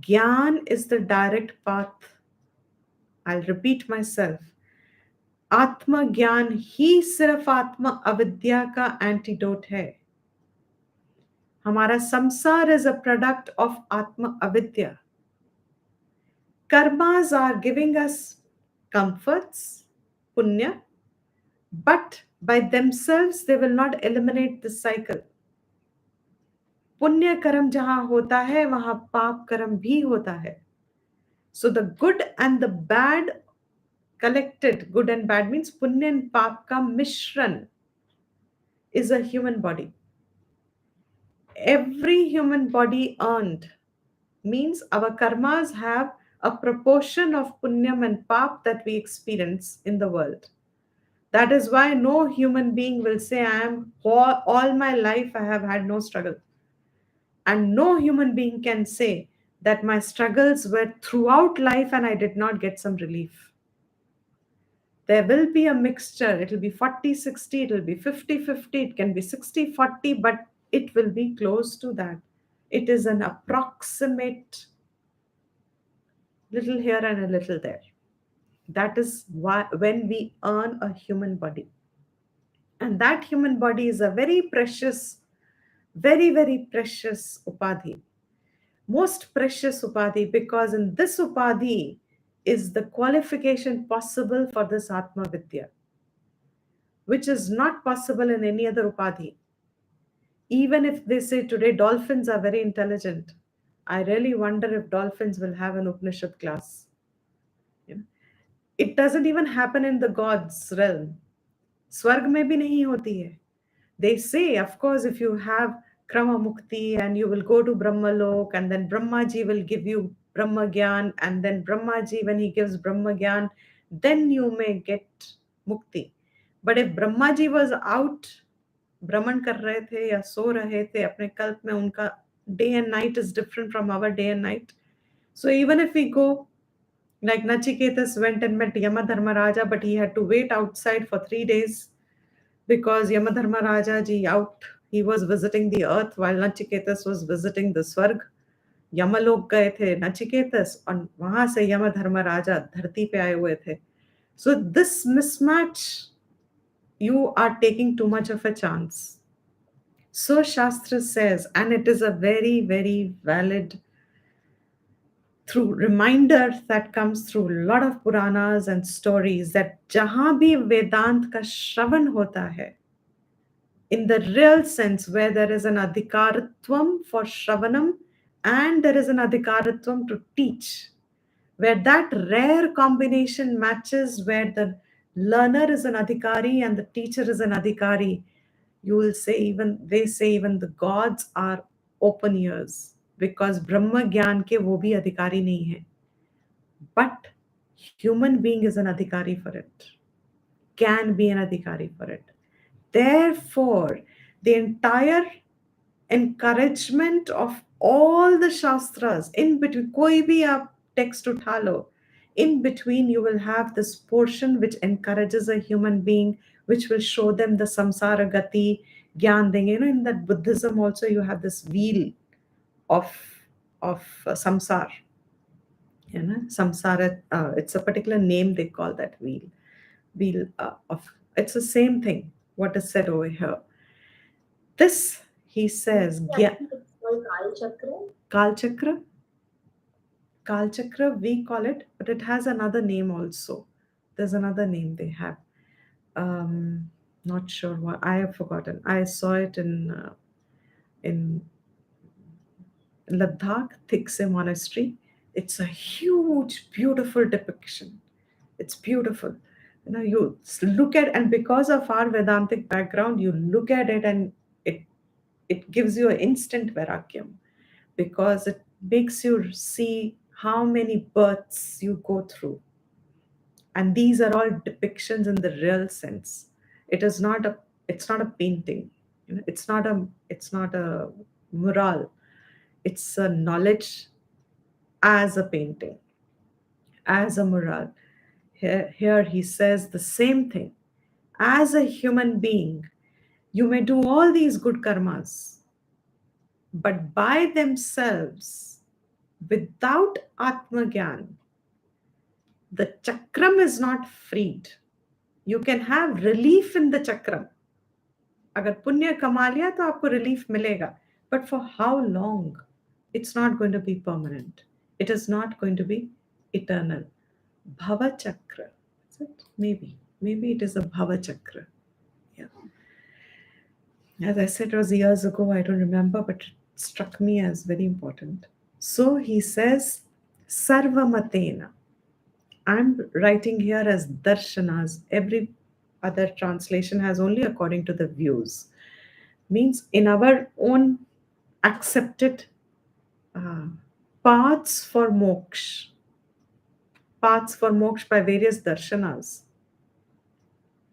Gyan is the direct path. I'll repeat myself. आत्म ज्ञान ही सिर्फ आत्म अविद्या का antidote है. हमारा संसार is a product of atma avidya. Karmas are giving us comforts, punya, but by themselves they will not eliminate the cycle. पुण्य कर्म जहां होता है वहां पाप कर्म भी होता है. So the good and the bad collected, good and bad means punya and pap ka mishran is a human body. Every human body earned means our karmas have a proportion of punyam and pap that we experience in the world. That is why no human being will say, I am all my life I have had no struggle. And no human being can say that my struggles were throughout life and I did not get some relief. There will be a mixture. It will be 40-60, it will be 50-50, it can be 60-40, but it will be close to that. It is an approximate little here and a little there. That is why when we earn a human body. And that human body is a very precious, very, very precious upadhi. Most precious upadhi, because in this upadhi is the qualification possible for this Atma Vidya, which is not possible in any other upadhi. Even if they say today dolphins are very intelligent, I really wonder if dolphins will have an Upanishad class. It doesn't even happen in the God's realm. Swarg mein bhi nahi hoti hai. They say, of course, if you have Krama Mukti and you will go to Brahma Lok, and then Brahmaji will give you Brahma Gyan, and then Brahmaji, when he gives Brahma Gyan, then you may get Mukti. But if Brahmaji was out भ्रमण कर रहे थे या सो रहे थे अपने कल्प में, उनका day and night is different from our day and night. So even if we go, like Nachiketas went and met Yamadharmaraja, but he had to wait outside for 3 days because Yamadharmaraja ji out, he was visiting the earth while Nachiketas was visiting the Swarg. यमलोक गए थे नचिकेतस और वहां से यमधर्मराजा धरती पे आए हुए थे. So this mismatch, you are taking too much of a chance. So Shastra says, and it is a very, very valid through reminder that comes through a lot of Puranas and stories, that jahan bhi Vedant ka shravan hota hai, in the real sense, where there is an adhikaratvam for shravanam and there is an adhikaratvam to teach, where that rare combination matches, where the learner is an adhikari and the teacher is an adhikari, you will say, even they say, even the gods are open ears, because Brahma Gyan ke wo bhi adhikari nahi hai, but human being is an adhikari for it, can be an adhikari for it. Therefore, the entire encouragement of all the shastras, in between, koi bhi aap text utha lo, in between you will have this portion which encourages a human being, which will show them the samsara gati, gyan denge. You know, in that Buddhism also you have this wheel of samsar. You know, samsara, it's a particular name they call that wheel of, it's the same thing what is said over here. This, he says, I think it's called Kal Chakra. Kal Chakra. Kal Chakra, we call it, but it has another name also. There's another name they have. Not sure what, I have forgotten. I saw it in Ladakh, Thikse Monastery. It's a huge, beautiful depiction. It's beautiful. You know, you look at, and because of our Vedantic background, you look at it and it it gives you an instant vairagyam, because it makes you see how many births you go through. And these are all depictions in the real sense. It is not a, it's not a painting. You know, it's not a mural. It's a knowledge as a painting, as a mural. Here he says the same thing. As a human being, you may do all these good karmas, but by themselves, without Atmagyan, the chakram is not freed. You can have relief in the chakram. अगर पुण्य कमा लिया तो आपको relief मिलेगा. But for how long? It's not going to be permanent. It is not going to be eternal. Bhava chakra. Is it? Maybe. Maybe it is a bhava chakra. Yeah. As I said, it was years ago, I don't remember, but it struck me as very important. So he says, Sarvamatena. I'm writing here as darshanas. Every other translation has only according to the views. Means in our own accepted uh, paths for moksha. Paths for moksha by various darshanas.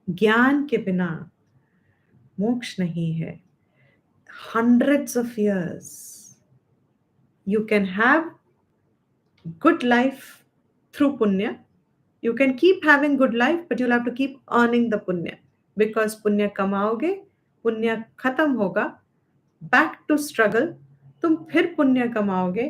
ज्ञान के बिना मोक्ष नहीं है. Hundreds of years. You can have good life through punya. You can keep having good life, but you'll have to keep earning the punya. Because punya kamaoge, punya khatam hoga, back to struggle, तुम फिर पुण्य कमाओगे,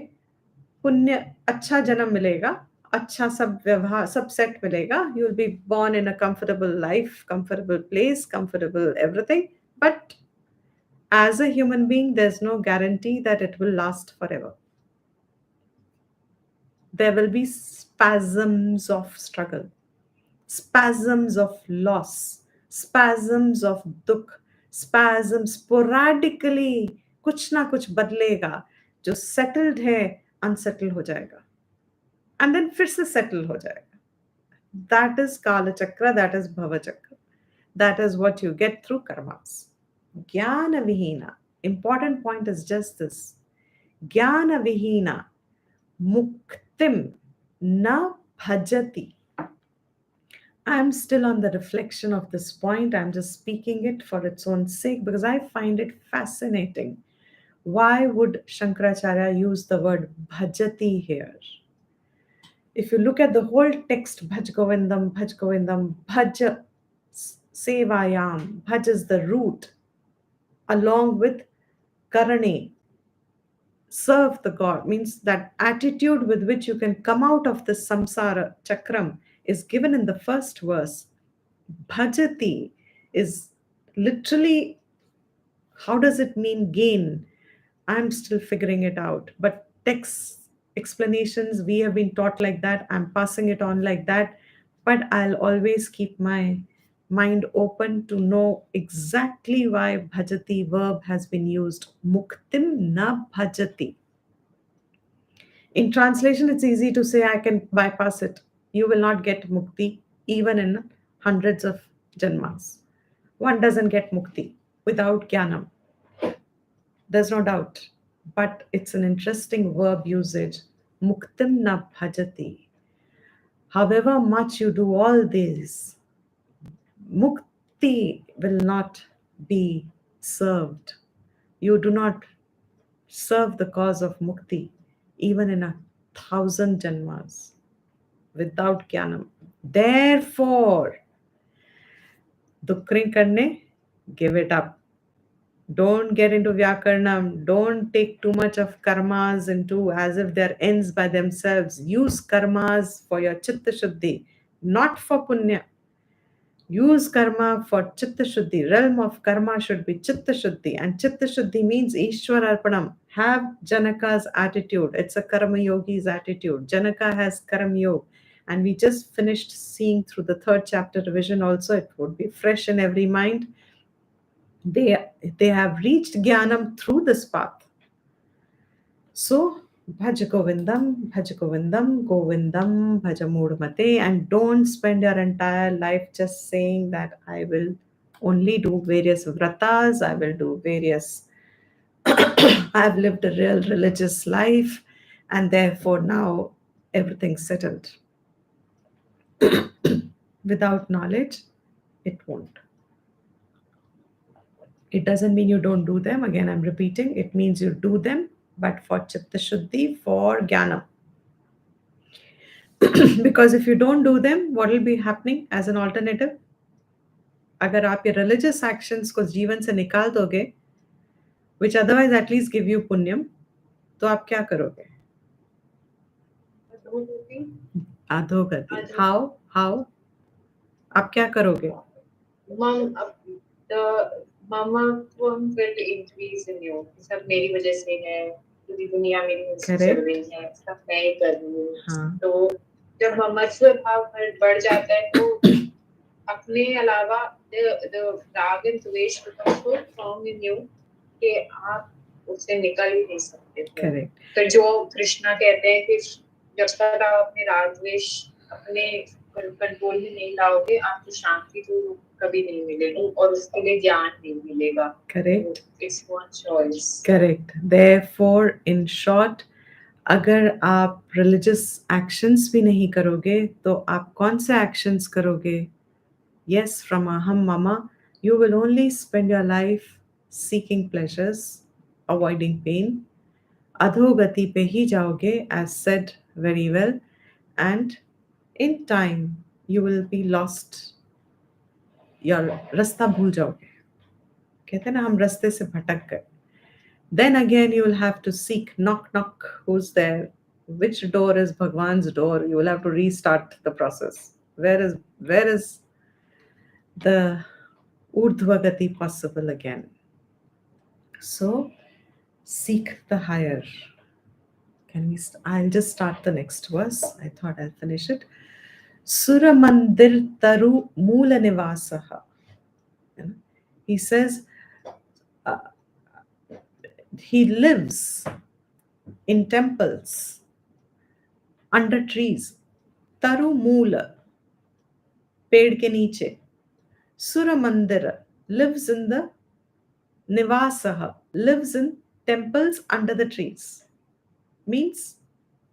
पुण्य अच्छा जन्म मिलेगा, अच्छा सब व्यवहार सब सेट मिलेगा, you will be born in a comfortable life, comfortable place, comfortable everything, but as a human being there's no guarantee that it will last forever. There will be spasms of struggle, spasms of loss, spasms of dukh, spasms sporadically, कुछ ना कुछ बदलेगा, जो settled है unsettled हो जाएगा, and then फिर से settle हो जाएगा. That is Kala Chakra, that is Bhava Chakra. That is what you get through karmas. Jnana Vihina. Important point is just this. Jnana Vihina Muktim na bhajati. I'm still on the reflection of this point. I'm just speaking it for its own sake because I find it fascinating. Why would Shankaracharya use the word bhajati here? If you look at the whole text, Bhaj Govindam, Bhaj Sevayam, Bhaj is the root, along with Karane, serve the god, means that attitude with which you can come out of the samsara chakram is given in the first verse. Bhajati is literally, how does it mean gain? I'm still figuring it out. But text explanations, we have been taught like that. I'm passing it on like that. But I'll always keep my mind open to know exactly why bhajati verb has been used. Muktim na bhajati. In translation, it's easy to say I can bypass it. You will not get mukti even in hundreds of janmas. One doesn't get mukti without jnanam. There's no doubt. But it's an interesting verb usage. Muktim na bhajati. However much you do all this, mukti will not be served. You do not serve the cause of mukti even in 1,000 janmas without jnanam. Therefore, dukring karne, give it up. Don't get into Vyakarnam. Don't take too much of karmas into as if they're ends by themselves. Use karmas for your chitta shuddhi, not for punya. Use karma for chitta shuddhi. Realm of karma should be chitta shuddhi. And chitta shuddhi means Ishwar Arpanam. Have Janaka's attitude. It's a karma yogi's attitude. Janaka has karma yoga. And we just finished seeing through the third chapter revision also. It would be fresh in every mind. They have reached jnanam through this path. So Bhaja Govindam, Bhaja Govindam, Govindam, Bhaja Mudmate, and don't spend your entire life just saying that I will only do various vratas, I will do various I've lived a real religious life, and therefore now everything's settled. Without knowledge, it won't. It doesn't mean you don't do them. Again, I'm repeating. It means you do them, but for chitta shuddhi, for jnana. Because if you don't do them, what will be happening as an alternative? अगर आप ये religious actions को जीवन से निकाल दोगे, which otherwise at least give you punyam, तो आप क्या करोगे? अधोगति. How? आप क्या करोगे? The mamatvam will increase in you. सब मेरी वजह से है, पूरी दुनिया मेरी वजह से चल रही है, सब मैं ही कर रही हूँ. हाँ. तो जब ममत्व भाव बढ़ जाता है तो अपने अलावा the rag and द्वेष becomes so strong in you कि आप उससे निकल ही नहीं सकते. Correct. तो जो कृष्णा कहते हैं कि जब तक आप अपने राग द्वेष अपने कंट्रोल में नहीं लाओगे, आपको शांति तो कभी नहीं मिलेगी और उसके लिए ज्ञान नहीं मिलेगा. Correct. It's one choice. Correct. Therefore, in short, अगर आप religious actions भी नहीं करोगे, तो आप कौन से actions करोगे? Yes, from aham mama, you will only spend your life seeking pleasures, avoiding pain. Adhogati pe hi jaoge, as said very well, and in time you will be lost. Your rasta bhul jaoge. कहते हैं ना हम रास्ते से भटक गए. Then again you will have to seek, knock knock, who's there, which door is Bhagwan's door. You will have to restart the process. Where is the urdhvagati possible again? So seek the higher. I'll just start the next verse. I thought I'll finish it. Sura mandir taru mula nivasaha. He says he lives in temples, under trees. Taru mula, पेड़ के नीचे. Sura mandira, lives in the nivasaha, lives in temples under the trees. Means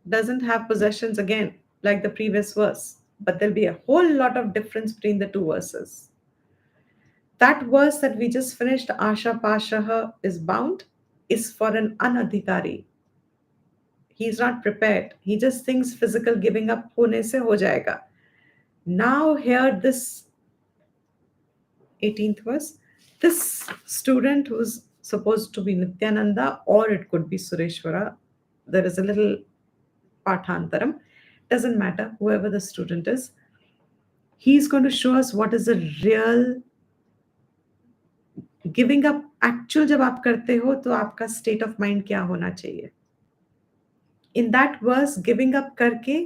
doesn't have possessions again, like the previous verse. but there'll be a whole lot of difference between the two verses. That verse that we just finished, Asha Pashaha is bound, is for an anadhikari. He's not prepared. He just thinks physical giving up hone se ho jayega. Now here this 18th verse, this student who's supposed to be Nityananda or it could be Sureshwara, there is a little pathantaram, doesn't matter, whoever the student is, he's going to show us what is the real giving up actual जब आप करते हो तो आपका state of mind क्या होना चाहिए in that verse giving up करके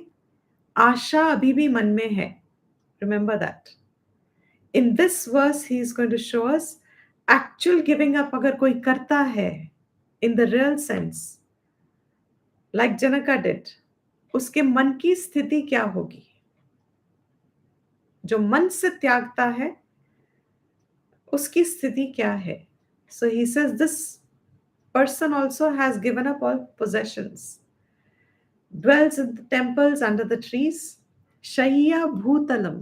आशा अभी भी मन में है remember that in this verse he is going to show us actual giving up अगर कोई करता है in the real sense like Janaka did उसके मन की स्थिति क्या होगी जो मन से त्यागता है उसकी स्थिति क्या है so he says this person also has given up all possessions dwells in the temples under the trees shayya bhutalam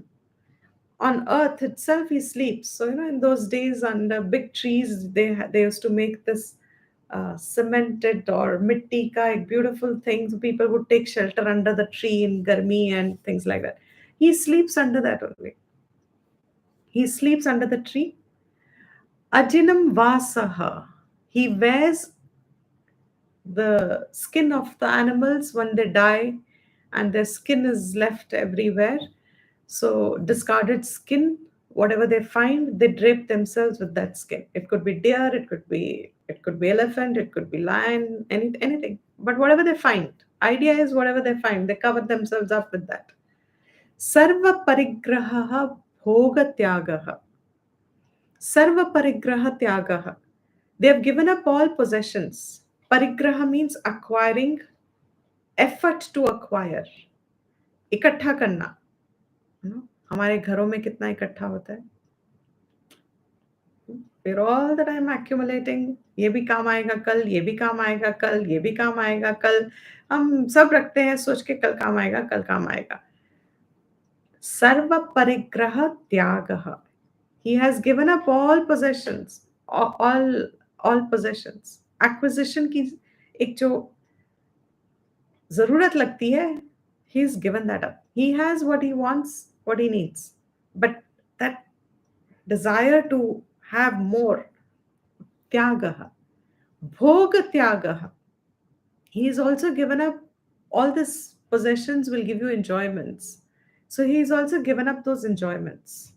on earth itself he sleeps so in those days under big trees they used to make this cemented or mitti ka ek beautiful thing so people would take shelter under the tree in garmi and things like that he sleeps under that only he sleeps under the tree Ajinam vasaha. He wears the skin of the animals when they die and their skin is left everywhere. So discarded skin, whatever they find, they drape themselves with that skin. It could be deer, it could be elephant, it could be lion, anything. But whatever they find, idea is whatever they find, they cover themselves up with that. Sarva parigraha bhoga tyagaha. Sarva parigraha tyagaha. They have given up all possessions. Parigraha means acquiring, effort to acquire. इकट्ठा करना. हमारे घरों में कितना इकट्ठा होता है? We're all the time accumulating. ये भी काम आएगा कल, ये भी काम आएगा कल, ये भी काम आएगा कल. हम सब रखते हैं सोच के कल काम आएगा, कल काम आएगा. सर्व परिग्रह त्यागः. He has given up all possessions, all possessions. Acquisition की एक जो जरूरत लगती है, he's given that up. He has what he wants, what he needs, but that desire to have more, tyagah, bhog tyagah. He is also given up all these possessions will give you enjoyments, so he is also given up those enjoyments.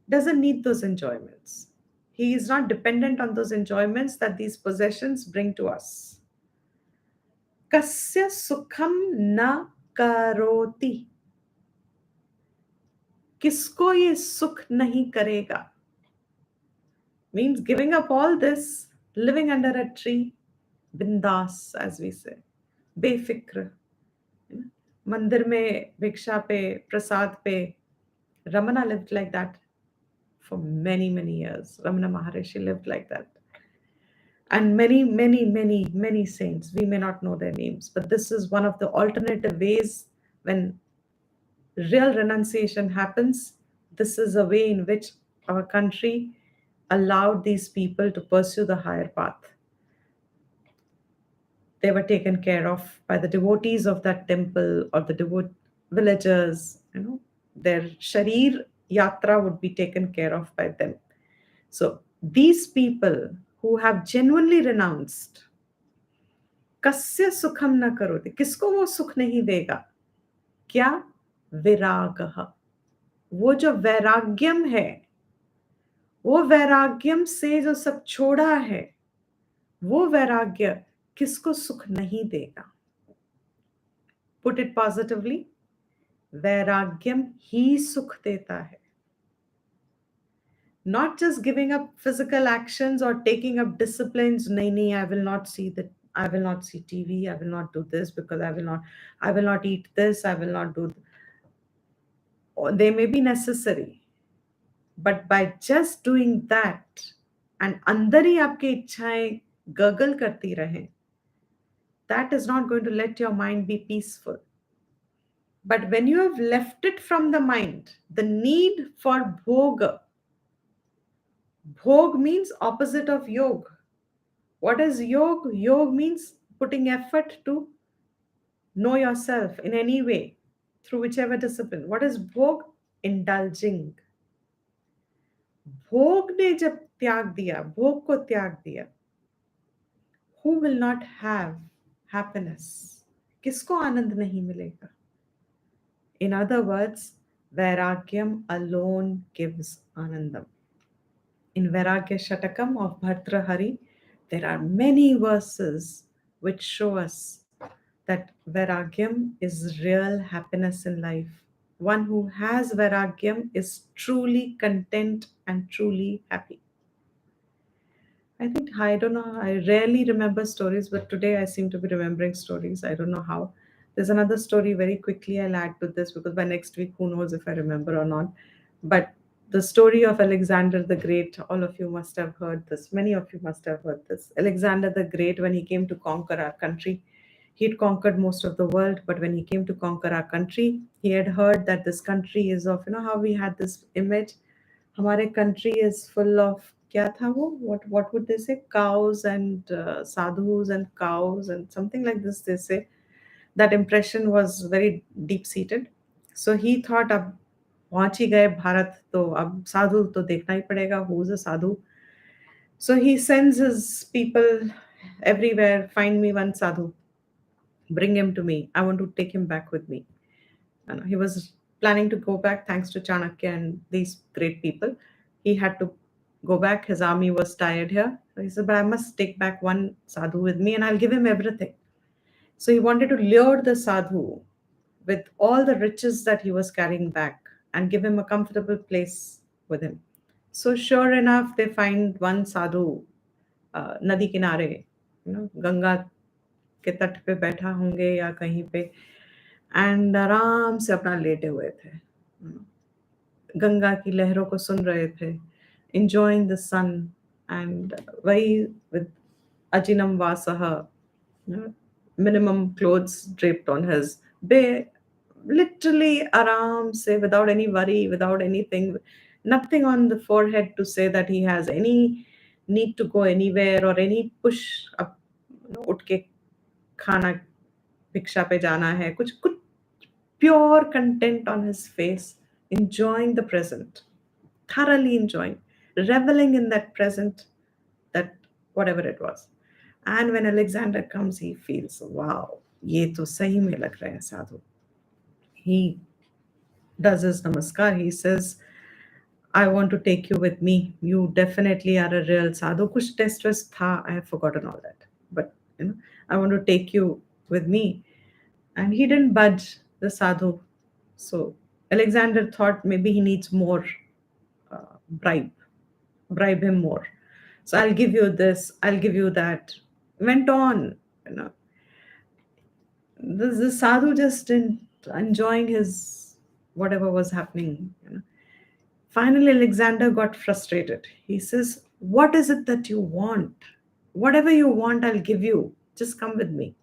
Doesn't need those enjoyments. He is not dependent on those enjoyments that these possessions bring to us. Kasya sukham na karoti. Kisko ye sukh nahi karega. Means giving up all this, living under a tree, bindas as we say, befikr. Mandir mein bhiksha pe, prasad pe, Ramana lived like that. For many, many years. Ramana Maharishi lived like that. And many, many, many, many saints. We may not know their names, but this is one of the alternative ways when real renunciation happens. This is a way in which our country allowed these people to pursue the higher path. They were taken care of by the devotees of that temple or the villagers, their sharir yatra would be taken care of by them. So these people who have genuinely renounced, kasya sukham na karoti, किसको वो सुख नहीं देगा? क्या? विरागः. वो जो वैराग्यम है, वो वैराग्यम से जो सब छोड़ा है, वो वैराग्य किसको सुख नहीं देगा? Put it positively, वैराग्यम ही सुख देता है. Not just giving up physical actions or taking up disciplines. Nahi, I will not see TV, I will not do this because I will not eat this, I will not do. They may be necessary, but by just doing that and अंदर ही आपकी इच्छाएं गगल करती रहें, that is not going to let your mind be peaceful. But when you have left it from the mind, the need for bhoga, bhog means opposite of yog. What is yog? Yog means putting effort to know yourself in any way through whichever discipline. What is bhog? Indulging. भोग ने जब त्याग दिया, भोग को त्याग दिया, who will not have happiness? किसको आनंद नहीं मिलेगा? In other words, vairagyam alone gives anandam. In Vairagya Shatakam of Bhartrahari, there are many verses which show us that Vairagyam is real happiness in life. One who has Vairagyam is truly content and truly happy. I think, I don't know, I rarely remember stories, but today I seem to be remembering stories. I don't know how. There's another story very quickly I'll add to this because by next week, who knows if I remember or not. But the story of Alexander the Great, all of you must have heard this. Many of you must have heard this. Alexander the Great, when he came to conquer our country, he'd conquered most of the world, but when he came to conquer our country, he had heard that this country is of, how we had this image, हमारे country is full of, क्या था वो, what would they say, cows and sadhus and cows and something like this they say. That impression was very deep seated. So he thought, अब पहुंच ही गए भारत तो अब साधु तो देखना ही पड़ेगा, who is a sadhu. So he sends his people everywhere, find me one sadhu, bring him to me, I want to take him back with me. And he was planning to go back thanks to Chanakya and these great people. He had to go back. His army was tired here. So he said, but I must take back one sadhu with me and I'll give him everything. So he wanted to lure the sadhu with all the riches that he was carrying back and give him a comfortable place with him. So sure enough, they find one sadhu, नदी किनारे, गंगा के तट पे बैठा होंगे या कहीं पे, एंड आराम से अपना लेटे हुए थे, गंगा की लहरों को सुन रहे थे, enjoying the sun, and वही with ajinam vasaha, minimum clothes draped on his bay, literally aram se, without any worry, without anything, nothing on the forehead to say that he has any need to go anywhere or any push up, उठ के खाना भिक्षा पे जाना है, कुछ कुछ, pure content on his face, enjoying the present, thoroughly enjoying, reveling in that present, that whatever it was. And when Alexander comes, he feels, wow, ye to sahi mein lag rahe hai sadhu. He does his namaskar. He says, I want to take you with me. You definitely are a real sadhu. Kuch test was tha, I have forgotten all that. But I want to take you with me. And he didn't budge, the sadhu. So Alexander thought maybe he needs more bribe him more. So I'll give you this, I'll give you that. Went on, the sadhu just didn't enjoying his whatever was happening. Finally, Alexander got frustrated. He says, "What is it that you want? Whatever you want, I'll give you. Just come with me."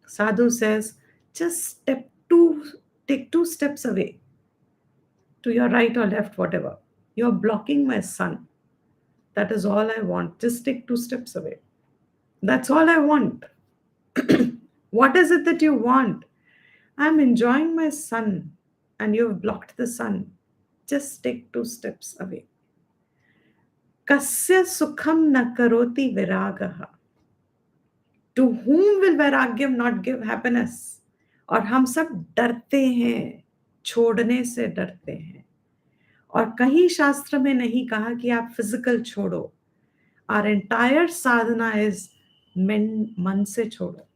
Sadhu says, "Just take 2 steps away, to your right or left, whatever. You're blocking my sun. That is all I want. Just take 2 steps away. That's all I want." What is it that you want? I'm enjoying my sun and you've blocked the sun. Just take 2 steps away. Kasya sukham na karoti viragaha. To whom will vairagyam not give happiness? और हम सब डरते हैं, छोड़ने से डरते हैं. और कहीं शास्त्र में नहीं कहा कि आप फिजिकल छोड़ो. Our entire sadhana is मन से छोड़ो.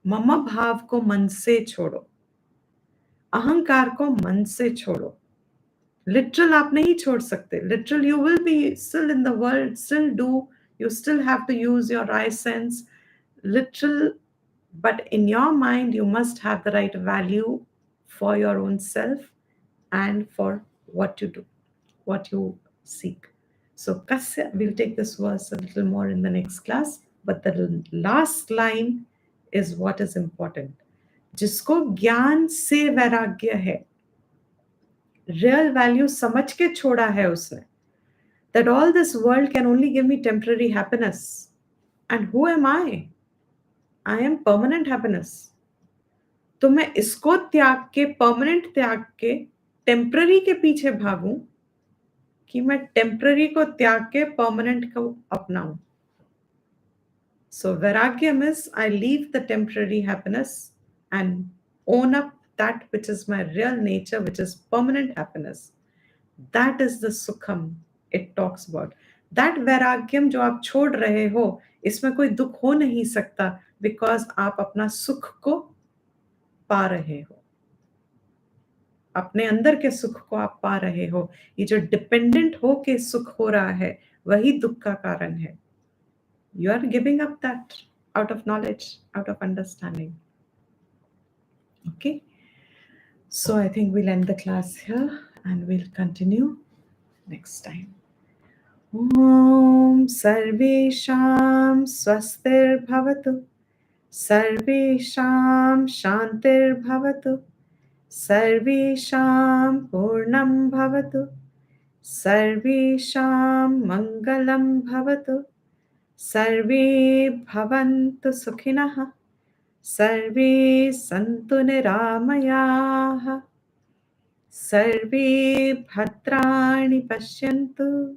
मम भाव को मन से छोड़ो. अहंकार को मन से छोड़ो. Literal आप नहीं छोड़ सकते. Literal you will be still in the world, still do, you still have to use your eye sense. Literal, but in your mind you must have the right value for your own self and for what you do, what you seek. So Kasya, we'll take this verse a little more in the next class, but the last line is what is important. जिसको ज्ञान से वैराग्य है, real value समझ के छोड़ा है उसने, that all this world can only give me temporary happiness. And who am I? I am permanent happiness. तो मैं इसको त्याग के, परमानेंट त्याग के, टेम्पररी के पीछे भागूं कि मैं टेम्पररी को त्याग के परमानेंट को अपनाऊं. So vairagyam is I leave the temporary happiness and own up that which is my real nature, which is permanent happiness. That is the sukham it talks about. That vairagyam जो आप छोड़ रहे हो, इसमें कोई दुख हो नहीं सकता, because आप अपना सुख को पा रहे हो, अपने अंदर के सुख को आप पा रहे हो. ये जो डिपेंडेंट हो के सुख हो रहा है, वही दुख का कारण है. You are giving up that out of knowledge, out of understanding. Okay. So I think we'll end the class here and we'll continue next time. Om Sarvesham Swastir Bhavatu, Sarvesham Shantir Bhavatu, Sarvesham Purnam Bhavatu, Sarvesham Mangalam Bhavatu, Sarve Bhavantu Sukhinah, Sarve Santu Niramayaha, Sarve Bhadrani Pashyantu,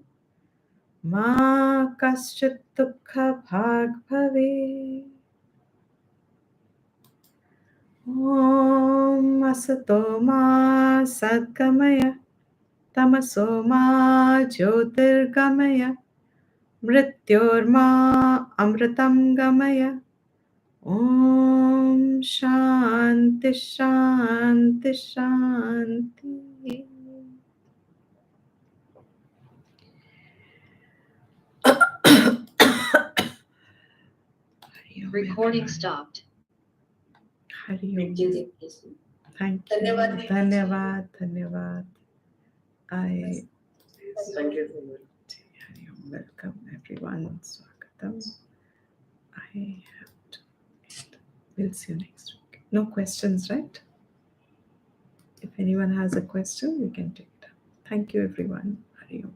Ma Kaschit Dukha Bhag Bhave. Om Asato Ma Sadgamaya, Tamaso Ma Jyotirgamaya, Mrityorma Amritam Gamaya. Om Shanti Shanti Shanti. Recording stopped. Hari Thank Om. you. Thank you. Dhanyavad, Devi. Dhanyavad. Dhanyavad. Thank you so much. Hari Om. Welcome everyone. Swagatam. I have to. We'll see you next week. No questions, right? If anyone has a question, we can take it up. Thank you, everyone. Hari Om.